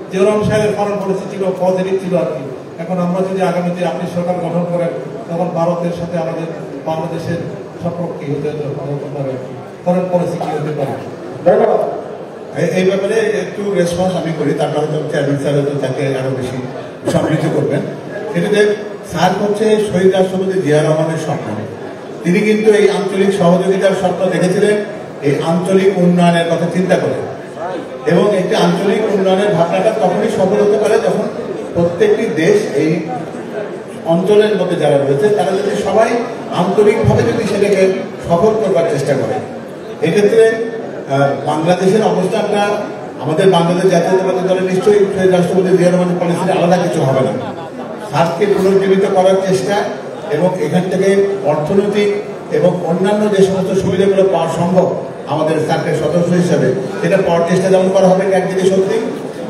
জিয়াউর রহমান সাহেবের ফরেন পলিসি ছিল পজিটিভ ছিল আর কি। এখন আমরা যদি আগামীতে আপনি সরকার গঠন করেন, তখন ভারতের সাথে আমাদের বাংলাদেশের সম্পর্ক কি হতে পারে, ফরেন পলিসি কি হতে পারে। ধন্যবাদ। এই ব্যাপারে একটু রেসপন্স আমি করি, তারপরে তো চেয়ারম্যান স্যার তো তাকে আরো বেশি সমৃদ্ধ করবেন। সেটাতে স্যার হচ্ছে শহীদ রাষ্ট্রপতি জিয়া রহমানের স্বপ্ন। তিনি কিন্তু এই আঞ্চলিক সহযোগিতার স্বপ্ন দেখেছিলেন এই আঞ্চলিক উন্নয়নের কথা চিন্তা করে, এবং একটি আঞ্চলিক উন্নয়নের ভাবনাটা তখনই সফল হতে পারে যখন প্রত্যেকটি দেশ এই অঞ্চলের মধ্যে যারা রয়েছে তারা যদি সবাই আন্তরিকভাবে যদি সেটাকে সফল করবার চেষ্টা করে। এক্ষেত্রে বাংলাদেশের অবস্থানটা আমাদের বাংলাদেশ জাতীয়তাবাদী দলের নিশ্চয়ই রাষ্ট্রপতি জিয়া রহমানের পলিসির আলাদা কিছু হবে না। সার্ককে পুনর্জীবিত করার চেষ্টা এবং এখান থেকে অর্থনৈতিক এবং অন্যান্য যে সমস্ত সুবিধাগুলো পাওয়া সম্ভব আমাদের সার্কের সদস্য হিসেবে সেটা পাওয়ার চেষ্টা যেমন করা হবে একদিকে সত্যি।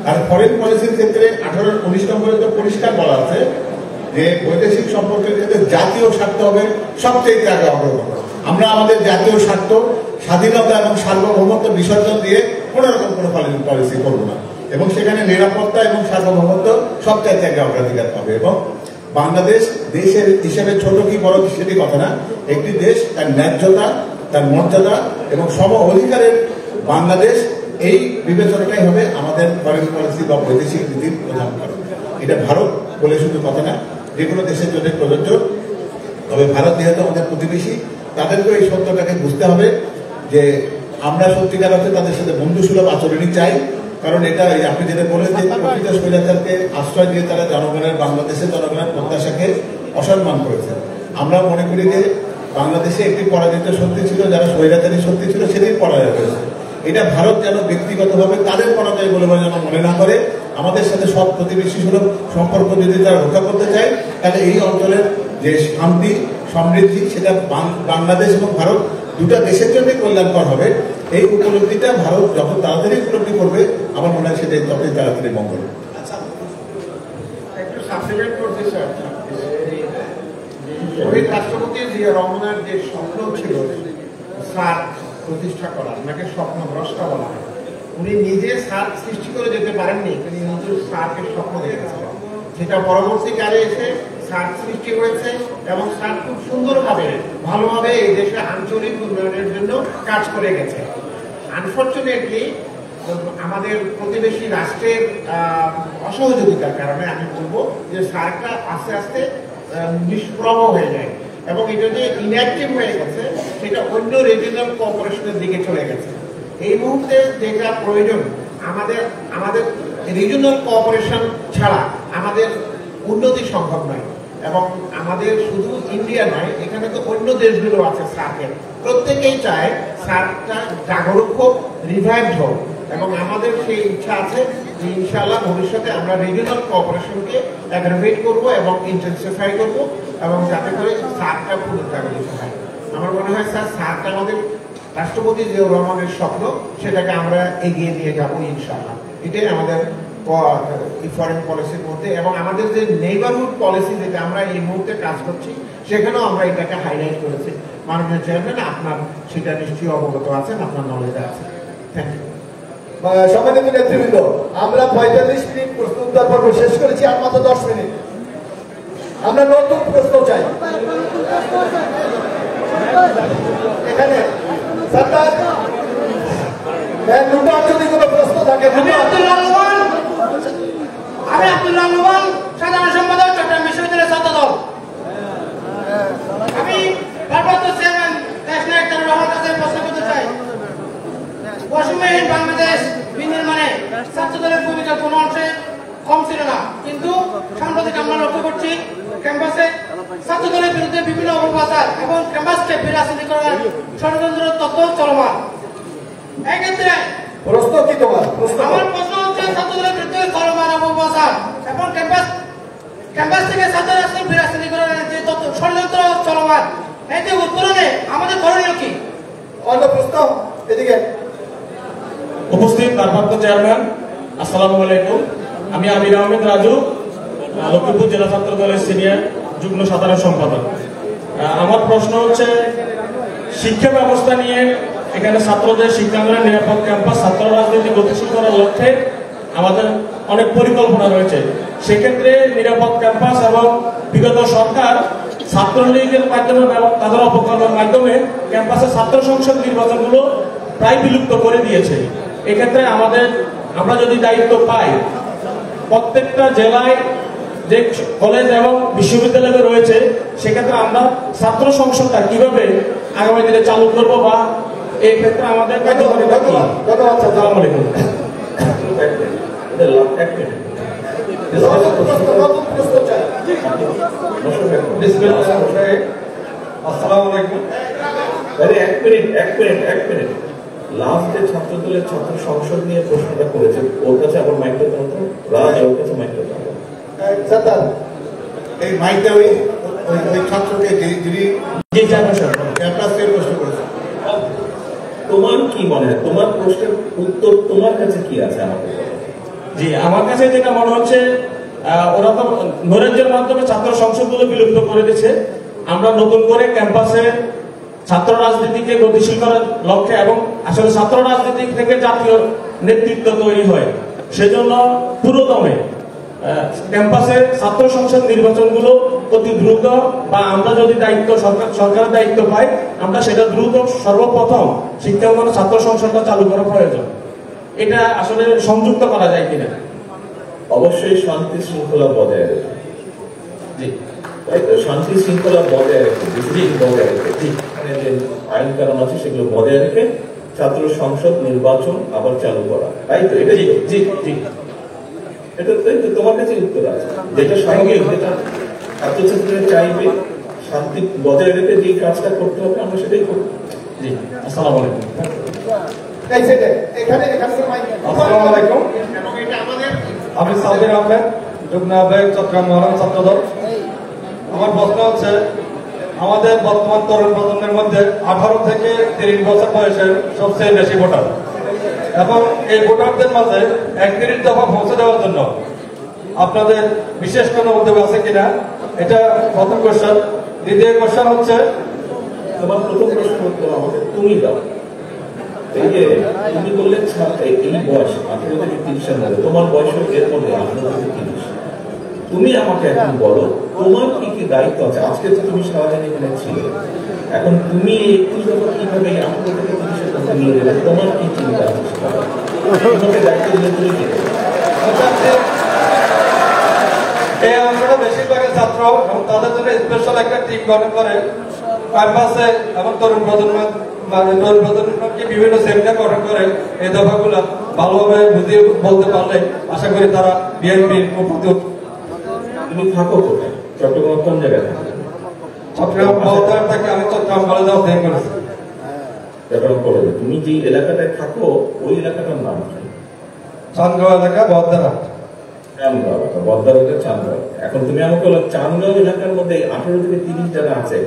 আর ফরেন পলিসির ক্ষেত্রে 18-19 নম্বরে তো পরিষ্কার বলা আছে যে বৈদেশিক সম্পর্কের ক্ষেত্রে জাতীয় স্বার্থ হবে সবচেয়ে আগে অগ্রগণ্য। আমরা আমাদের জাতীয় স্বার্থ, স্বাধীনতা এবং সার্বভৌমত্ব বিসর্জন দিয়ে কোনো রকম কোনো পলিসি করবো না, এবং সেখানে নিরাপত্তা এবং সার্বভৌমত্ব সবচেয়ে আগে অগ্রাধিকার পাবে। এবং বাংলাদেশ দেশের হিসেবে ছোট কি বড় সেটি কথা না, একটি দেশ তার ন্যায্যতা, তার মর্যাদা এবং সম অধিকারের বাংলাদেশ, এই বিবেচনাটাই হবে আমাদের ফরেন পলিসি বা বৈদেশিক নীতির প্রধান কারণ। এটা ভারত বলে শুধু কথা না, যে কোনো দেশের জন্য প্রযোজ্য। তবে ভারত যেহেতু আমাদের প্রতিবেশী, তাদেরকেও এই সত্যটাকে বুঝতে হবে যে আমরা সত্যিকার অর্থে তাদের সাথে বন্ধুসুলভ আচরণই চাই। কারণ এটা আপনি যেটা বলেন যে প্রকৃত স্বৈরাচারকে আশ্রয় দিয়ে তারা জনগণের, বাংলাদেশের জনগণের প্রত্যাশাকে অসম্মান করেছে। আমরা মনে করি যে বাংলাদেশে একটি পরাজিত শক্তি ছিল, যারা স্বৈরাচারী শক্তি ছিল সেদিন পরাজয় হয়েছে। এটা ভারত যেন ব্যক্তিগতভাবে তাদের পরাজয় বলে যেন মনে না করে, আমাদের সাথে সব প্রতিবেশী সুলভ সম্পর্ক যদি তারা রক্ষা করতে চায়, তাহলে এই অঞ্চলের যে শান্তি সমৃদ্ধি সেটা বাংলাদেশ এবং ভারত দুটা দেশের জন্যই কল্যাণকর হবে। এই উপলব্ধিটা ভারত যত তাড়াতাড়ি উপলব্ধি করবে, আমার মনে হয় সেটাই ততই তাড়াতাড়ি মঙ্গল। একটু সাপ্লিমেন্ট করতে স্যার, শহীদ রাষ্ট্রপতি জিয়া রহমানের যে স্বপ্ন ছিল সার্ক প্রতিষ্ঠা করা, ওনাকে স্বপ্নভ্রষ্টা বলা হয়। উনি নিজে সার্ক সৃষ্টি করে যেতে পারেননি, তিনি নিজে সার্কের স্বপ্ন দেখেছিলেন। সেটা পরবর্তীকালে এসে সার্ক সৃষ্টি হয়েছে এবং সার্ক খুব সুন্দরভাবে ভালোভাবে এই দেশে আঞ্চলিক উন্নয়নের জন্য কাজ করে গেছে। আনফর্চুনেটলি আমাদের প্রতিবেশী রাষ্ট্রের অসহযোগিতার কারণে আমি বলবো যে সার্কটা আস্তে আস্তে নিষ্প্রভ হয়ে যায় এবং এটা যে ইনঅ্যাক্টিভ হয়ে গেছে সেটা অন্য রিজিওনাল কোঅপারেশনের দিকে চলে গেছে। এই মুহূর্তে যেটা প্রয়োজন, আমাদের রিজিওনাল কোঅপারেশন ছাড়া আমাদের উন্নতি সম্ভব নয়। এবং আমাদের শুধু ইন্ডিয়া নয়, এখানে তো অন্য দেশগুলো আছে সার্কের, প্রত্যেকেই চায় সার্কটা জাগরুক হোক, রিভাইভড হোক। এবং আমাদের সেই ইচ্ছা আছে যে ইনশাআল্লাহ ভবিষ্যতে আমরা রিজিওনাল কোঅপারেশনকে অ্যাগ্রাভেট করব এবং ইন্টেন্সিফাই করব, এবং যাতে করে সার্কটা পুনরুজ্জীবিত হয়। আমার মনে হয় স্যার সার্কটা আমাদের রাষ্ট্রপতি জিয়াউর রহমানের স্বপ্ন, সেটাকে আমরা এগিয়ে নিয়ে যাব ইনশাআল্লাহ। এটাই আমাদের ফরেন পলিসির মধ্যে, এবং আমাদের যে নেইবারহুড পলিসি যেটা আমরা এই মুহূর্তে কাজ করছি সেখানেও আমরা এটাকে হাইলাইট করেছি। মাননীয় চেয়ারম্যান, আপনার সেটা নিশ্চয়ই অবগত আছেন, আপনার নলেজে আছে। Thank you. সম্মানিত নেতৃবৃন্দ, আমরা 45 মিনিট প্রশ্ন উত্তর পর্ব শেষ করেছি, আর মাত্র 10 মিনিট। আমরা নতুন প্রশ্ন চাই এখানে। সরকার যদি কোনো প্রশ্ন থাকে। আমি আব্দুল্লাহ নোমান, সাধারণ সম্পাদক, চট্টগ্রাম বিশ্ববিদ্যালয়ের ছাত্র দল। আমি ভারপ্রাপ্ত চেয়ারম্যান ন্যাশনাল একতার রহমান কাছে প্রশ্ন করতে চাই, বৈষম্যহীন বাংলাদেশ বিনির্মাণে ছাত্র দলের ভূমিকা কোনো অংশে কম ছিল না, কিন্তু সাম্প্রতিক আমরা লক্ষ্য করছি ক্যাম্পাসে ছাত্র দলের বিরুদ্ধে বিভিন্ন অপপ্রচার এবং ক্যাম্পাসকে বিরাজনীতি করার ষড়যন্ত্র তত্ত্ব চলমান। এক্ষেত্রে প্রশ্ন কি তোমার? আমার প্রশ্ন হচ্ছে, ছাত্র দলের বিরুদ্ধে চলমান অপপ্রচার এবং ক্যাম্পাস থেকে ছাত্র রাষ্ট্রের বিরাজনীতি করার যে ষড়যন্ত্র চলমান, এতে উত্তরণে আমাদের করণীয় কি? অন্য প্রশ্ন এদিকে। উপস্থিত ভারপ্রাপ্ত চেয়ারম্যান, আসসালামু আলাইকুম। আমি আমির আহমেদ রাজু, লক্ষ্মীপুর জেলা ছাত্র দলের সিনিয়র যুগ্ম সাধারণ সম্পাদক। আমার প্রশ্ন হচ্ছে, শিক্ষা ব্যবস্থা নিয়ে এখানে ছাত্রদের শিক্ষাঙ্গনের নিরাপদ ক্যাম্পাস, ছাত্র রাজনীতি গতিশীল করার লক্ষ্যে আমাদের অনেক পরিকল্পনা রয়েছে। সেক্ষেত্রে নিরাপদ ক্যাম্পাস এবং বিগত সরকার ছাত্রলীগের মাধ্যমে তাদের অপকর্মের মাধ্যমে ক্যাম্পাসে ছাত্র সংসদ নির্বাচনগুলো প্রায় বিলুপ্ত করে দিয়েছে। এক্ষেত্রে আমরা যদি দায়িত্ব পাই, প্রত্যেকটা জেলায় যে কলেজ এবং বিশ্ববিদ্যালয় রয়েছে সেক্ষেত্রে আমরা ছাত্র সংসদটা কিভাবে আগামী দিনে চালু করব বা এই ক্ষেত্রে আমাদের কার্যকারিতা কি? আসসালামু আলাইকুম। আসসালামু আলাইকুম। এক মিনিট লাস্ট যে ছাত্র দলের ছাত্র সংসদ নিয়ে প্রশ্নটা করেছে ওর কাছে আবার মাইকটা দাও তো, রাজ ওর কাছে মাইকটা দাও। এই মাইকটা ওই ছাত্রকে যিনি প্রশ্ন করেছে, তোমার কি মনে হয়, তোমার প্রশ্নের উত্তর তোমার কাছে কি আছে আমাকে? জি, আমার কাছে যেটা মনে হচ্ছে ওরা তো নৈরাজ্যের মাধ্যমে ছাত্র সংসদগুলো বিলুপ্ত করে দিচ্ছে। আমরা নতুন করে ক্যাম্পাসে ছাত্র রাজনীতিকে গতিশীল করার লক্ষ্যে এবং আসলে ছাত্র রাজনীতি থেকে জাতীয় নেতৃত্ব তৈরি হয়, সেজন্য পুরোদমে ক্যাম্পাসে ছাত্র সংসদ নির্বাচনগুলো অতি দ্রুত বা আমরা যদি দায়িত্ব সরকারের দায়িত্ব পাই আমরা সেটা দ্রুত সর্বপ্রথম শিক্ষাঙ্গনে ছাত্র সংসদটা চালু করা প্রয়োজন। এটা আসলে সংযুক্ত করা যায় কিনা? অবশ্যই শান্তি শৃঙ্খলা বজায় রেখে, তাই তো শান্তি শৃঙ্খলা বজায় রেখে, বজায় রেখে এখানে যে আইন কানুন আছে সেগুলো বজায় রেখে ছাত্র সংসদ নির্বাচন আবার চালু করা, তাই তো? এটাই জি জি, এটা তো তোমার কাছে উত্তর আছে। যেটা স্বাভাবিক, যেটা ছাত্রছাত্রীরা চাইবে শান্তি বজায় রেখে যে কাজটা করতে হবে আমরা সেটাই করব। জি, আসসালামু আলাইকুম। আসসালামু আলাইকুম। আমি সাবির আহমেদ, যুগ্ম আহ্বায়ক চট্টগ্রাম মহানগর ছাত্রদল। আমার প্রশ্ন হচ্ছে, আমাদের বর্তমান তরুণ প্রজন্মের মধ্যে 18 থেকে 30 বছর বয়সের সবচেয়ে বেশি ভোটার, এবং এই ভোটারদের মাঝে 31 দফা পৌঁছে দেওয়ার জন্য আপনাদের বিশেষ কোনো উদ্যোগ আছে কিনা? এটা প্রথম কোশ্চেন। দ্বিতীয় কোশ্চেন হচ্ছে, তোমার প্রথম প্রশ্ন উত্তর আমাকে তুমি দাও। এই যে তুমি বললে এই বয়স 18 থেকে 30 এর মধ্যে, তোমার বয়স এর মধ্যে 18 থেকে 30, তুমি আমাকে এখন বলো তোমার কি কি দায়িত্ব আছে? আজকে তো তুমি সারাদিন এখানে ছিলে, এখন তুমি 21 দফা কিভাবে 18 থেকে 30 এর মধ্যে নিয়ে যাবে? তোমার কি চিন্তা আছে? তোমাকে দায়িত্ব দিলে তুমি কি এই অংশটা বেশিরভাগের ছাত্র এবং তাদের জন্য স্পেশাল একটা টিম গঠন করে ক্যাম্পাসে এবং তরুণ প্রজন্মকে বিভিন্ন সেমিনার গঠন করে এই দফাগুলো ভালোভাবে বুঝিয়ে বলতে পারলে আশা করি তারা বিএনপির প্রতি। তুমি থাকো কোথায়? চট্টগ্রাম কোন জায়গায় থাকো? চট্টগ্রাম বলদার থেকে আমি চট্টগ্রাম কলেজে অধ্যয়ন করেছি। চট্টগ্রাম কলেজে তুমি যে এলাকাটায় থাকো ওই এলাকাটার নাম কি? চান্দগাঁও এলাকা, বদ্দারহাট। চান্দগাঁও। এখন তুমি আমাকে বলো চান্দগাঁও এলাকার মধ্যে 18 থেকে 30 যারা আছে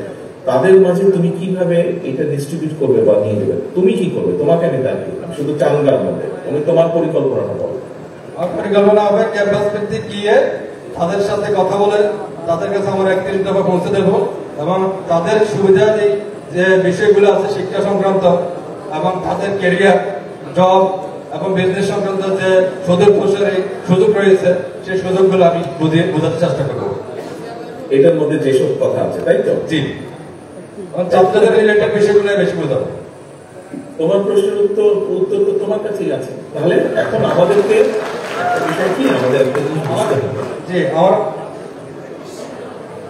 তাদের মাঝে তুমি কিভাবে এটা ডিস্ট্রিবিউট করবে বা নিয়ে দেবে? তুমি কি করবে? তোমাকে আমি দায়িত্ব দিলাম শুধু চান্দগাঁওর মধ্যে, তুমি তোমার পরিকল্পনাটা বলো। আমার পরিকল্পনা হবে ক্যাম্পাস ভিত্তিক গিয়ে তাদের সাথে কথা বলে তাদের কাছে আমরা 31 দফা পৌঁছে দেবো এবং তাদের সুবিধা যে বিষয়গুলো আছে শিক্ষা সংক্রান্ত এবং তাদের ক্যারিয়ার, জব এবং বিজনেস সংক্রান্ত যে সুযোগ রয়েছে সেই সুযোগগুলো আমি বোঝাতে চেষ্টা করবো। এটার মধ্যে যেসব কথা আছে, তাই তো? জি, ছাত্রদের রিলেটেড বিষয়গুলো বেশি বোঝাবো। তোমার প্রশ্নের উত্তর তো তোমার কাছেই আছে। তাহলে এখন আমাদেরকে একটা বিষয় কি, আমাদের একটা জিনিস বুঝতে হবে। জি, আমার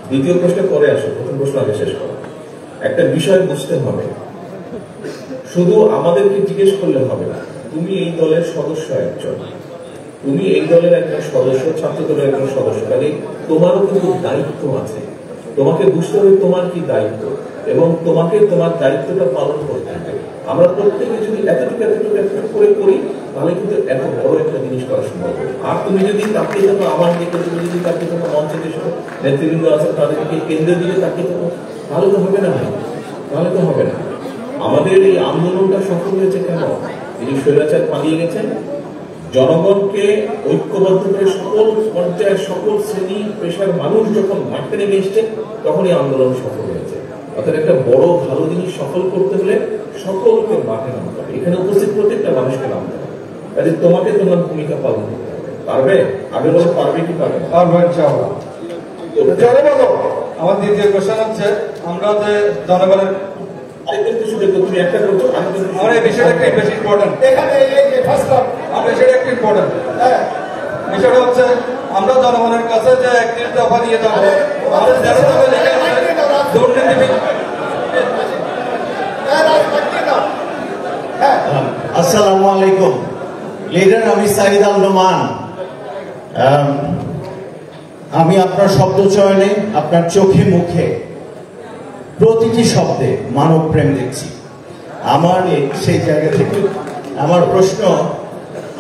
দ্বিতীয় প্রশ্নে পরে আসো, প্রথম প্রশ্ন আগে শেষ করো। একটা বিষয় বুঝতে হবে, শুধু আমাদেরকে জিজ্ঞেস করলে হবে না। তুমি এই দলের সদস্য একজন, তুমি এই দলের একজন সদস্য, ছাত্র দলের একজন সদস্য, কাজে তোমারও কিন্তু দায়িত্ব আছে। তোমাকে বুঝতে হবে তোমার কি দায়িত্ব এবং তোমাকে তোমার দায়িত্বটা পালন করতে হবে। আমরা প্রত্যেকে যদি এতটুকু করে করি তাহলে কিন্তু এত বড় একটা জিনিস করা সম্ভব। আর তুমি যদি তাকিয়ে থাকো আমার দিকে, তুমি যদি তাকিয়ে থাকো মঞ্চে যেসব নেতৃবৃন্দ আছে তাদেরকে কেন্দ্রের দিকে তাকিয়ে থাকো, তাহলে তো হবে না ভাই, তাহলে তো হবে না। আমাদের এই আন্দোলনটা সফল হয়েছে কেন? তিনি স্বৈরাচার পালিয়ে গেছেন, জনগণকে ঐক্যবদ্ধ করে সকল পর্যায়ের সকল শ্রেণী পেশার মানুষ যখন মাঠে নেমে এসছে তখনই আন্দোলন সফল হয়েছে। অর্থাৎ একটা বড় ভালো জিনিস সফল করতে হলে সকলকে মাঠে নামতে হবে, এখানে উপস্থিত প্রত্যেকটা মানুষকে নামতে হবে। কাজে তোমাকে তোমার ভূমিকা পালন করতে হবে। পারবে? আগে বলো পারবে কি পারবে? পারবো ইনশাআল্লাহ। আমার দ্বিতীয় কোশ্চেন হচ্ছে, আমরা যে জনগণের তুমি একটা করছো, আমার এই বিষয়টা একটু বেশি ইম্পর্টেন্ট। আমার বিষয়টা একটু ইম্পর্টেন্ট। বিষয়টা হচ্ছে আমরা জনগণের কাছে যে 31 দফা নিয়ে যাবো। আর 13 দফা লেখা আছে দুর্নীতি। আসসালামু আলাইকুম লিডার, আমি সাইদ আল নোমান। আমি আপনার শব্দ চয়নে, আপনার চোখে মুখে প্রতিটি শব্দে মানব প্রেম দেখছি। আমার সেই জায়গা থেকে আমার প্রশ্ন,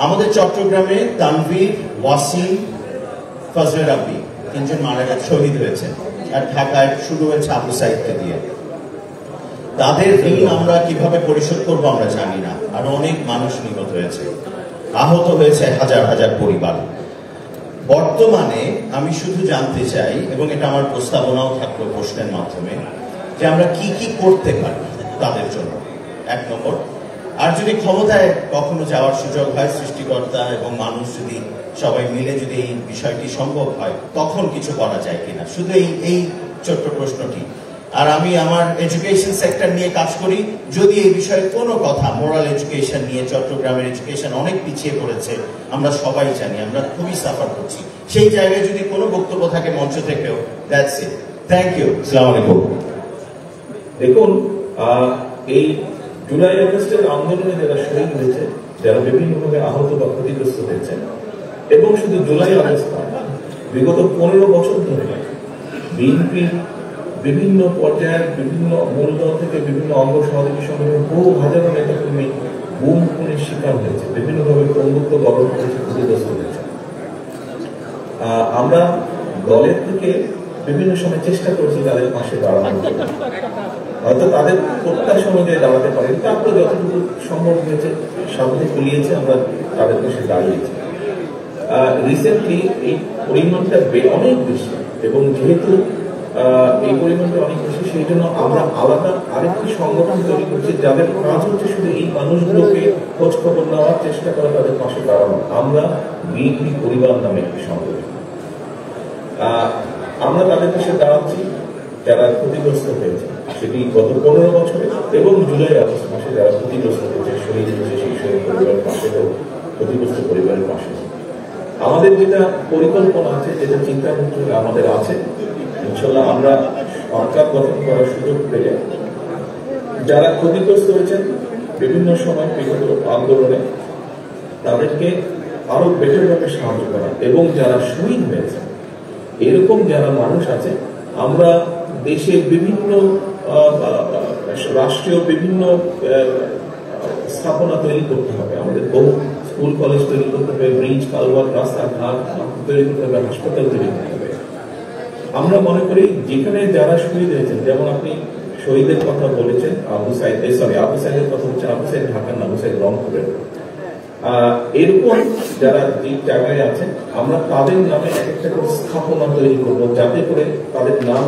আমাদের চট্টগ্রামে তানভীর, ওয়াসিম, ফজলে রাব্বি তিনজন মারা গেছে, শহীদ হয়েছে, আর ঢাকায় শুরু হয়েছে আবু সাইদকে দিয়ে। তাদের ঋণ আমরা কিভাবে পরিশোধ করবো আমরা জানি না। আর অনেক মানুষ নিহত হয়েছে, আহত হয়েছে হাজার হাজার পরিবার। বর্তমানে আমি শুধু জানতে চাই, এবং এটা আমার প্রস্তাবনাও থাকলো প্রশ্নের মাধ্যমে, যে আমরা কি কি করতে পারি তাদের জন্য, এক নম্বর। আর যদি ক্ষমতায় কখনো যাওয়ার সুযোগ হয়, সৃষ্টিকর্তা এবং মানুষ যদি সবাই মিলে যদি এই বিষয়টি সম্ভব হয়, তখন কিছু করা যায় কিনা, শুধু এই ছোট্ট প্রশ্নটি। আর আমি আমার এডুকেশন সেক্টর নিয়ে কাজ করি, যদি এই বিষয়ে কোনো কথা, মোরাল এডুকেশন নিয়ে, চট্টগ্রামের এডুকেশন অনেক পিছিয়ে পড়েছে, আমরা সবাই জানি, আমরা খুবই সাফার করছি, সেই জায়গায় যদি কোনো বক্তব্য থাকে মঞ্চ থেকেও, দ্যাটস ইট। Thank you. আসসালামু আলাইকুম। দেখুন, এই জুলাই আগস্টের আন্দোলনে যারা শহীদ হয়েছে, যারা বিভিন্নভাবে আহত বা ক্ষতিগ্রস্ত হয়েছে, এবং শুধু জুলাই আগস্ট নয়, বিগত 15 বছর ধরে বিএনপি বিভিন্ন পর্যায়ের বিভিন্ন মূলদল থেকে বিভিন্ন অঙ্গ সহযোগী সংগঠন বহু হাজারো নেতাকর্মী গুম খুনের শিকার হয়েছে, বিভিন্নভাবে প্রমুক্ত গঠন করেছে, ক্ষতিগ্রস্ত হয়েছে। আমরা দলের থেকে বিভিন্ন সময় চেষ্টা করছি তাদের পাশে দাঁড়ানোর জন্য, হয়তো তাদের প্রত্যাশা অনুযায়ী দাঁড়াতে পারেনি, তারপরে যতটুকু সম্ভব হয়েছে সামনে কুলিয়েছে, আমরা তাদের পাশে দাঁড়িয়েছি। রিসেন্টলি এই পরিমাণটা অনেক বেশি, এবং যেহেতু এই পরিমাণটা অনেক বেশি, সেই জন্য আমরা আলাদা আরেকটি সংগঠন তৈরি করছি, যাদের কাজ হচ্ছে শুধু এই মানুষগুলোকে খোঁজ খবর নেওয়ার চেষ্টা করা, তাদের পাশে দাঁড়ানো। আমরা বিএনপি পরিবার নামে একটি সংগঠন, আমরা তাদের পাশে দাঁড়াচ্ছি যারা ক্ষতিগ্রস্ত হয়েছে, সেটি গত 15 বছরে এবং জুলাই আগস্ট মাসে যারা ক্ষতিগ্রস্ত হয়েছে, শহীদ হয়েছে, সেই শহীদ পরিবারের পাশে হোক, ক্ষতিগ্রস্ত পরিবারের পাশে হোক। আমাদের যেটা পরিকল্পনা আছে, যেটা চিন্তা ভাবনা আমাদের আছে, ইনশাল্লাহ আমরা সরকার গঠন করার সুযোগ পেলে যারা ক্ষতিগ্রস্ত হয়েছেন বিভিন্ন সময় বিগত আন্দোলনে, তাদেরকে আরো বেটারভাবে সাহায্য করা, এবং যারা শহীদ হয়েছে এরকম যারা মানুষ আছে, আমরা দেশের বিভিন্ন রাষ্ট্রীয় বিভিন্ন স্থাপনা তৈরি করতে হবে, আমাদের বহু স্কুল কলেজ তৈরি করতে হবে, ব্রিজ, কালভার্ট, রাস্তাঘাট তৈরি করতে হবে, হাসপাতাল তৈরি করতে হবে। আমরা মনে করি যেখানে যারা শহীদ হয়েছেন, যেমন আপনি শহীদের কথা বলেছেন, আবু সাইদের কথা হচ্ছে, আবু সাইদ ঢাকার না, আবু সাইদ রংপুরের। এরকম যারা যে জায়গায় আছেন, আমরা তাদের নামে এক একটা করে স্থাপনা তৈরি করবো, যাতে করে তাদের নাম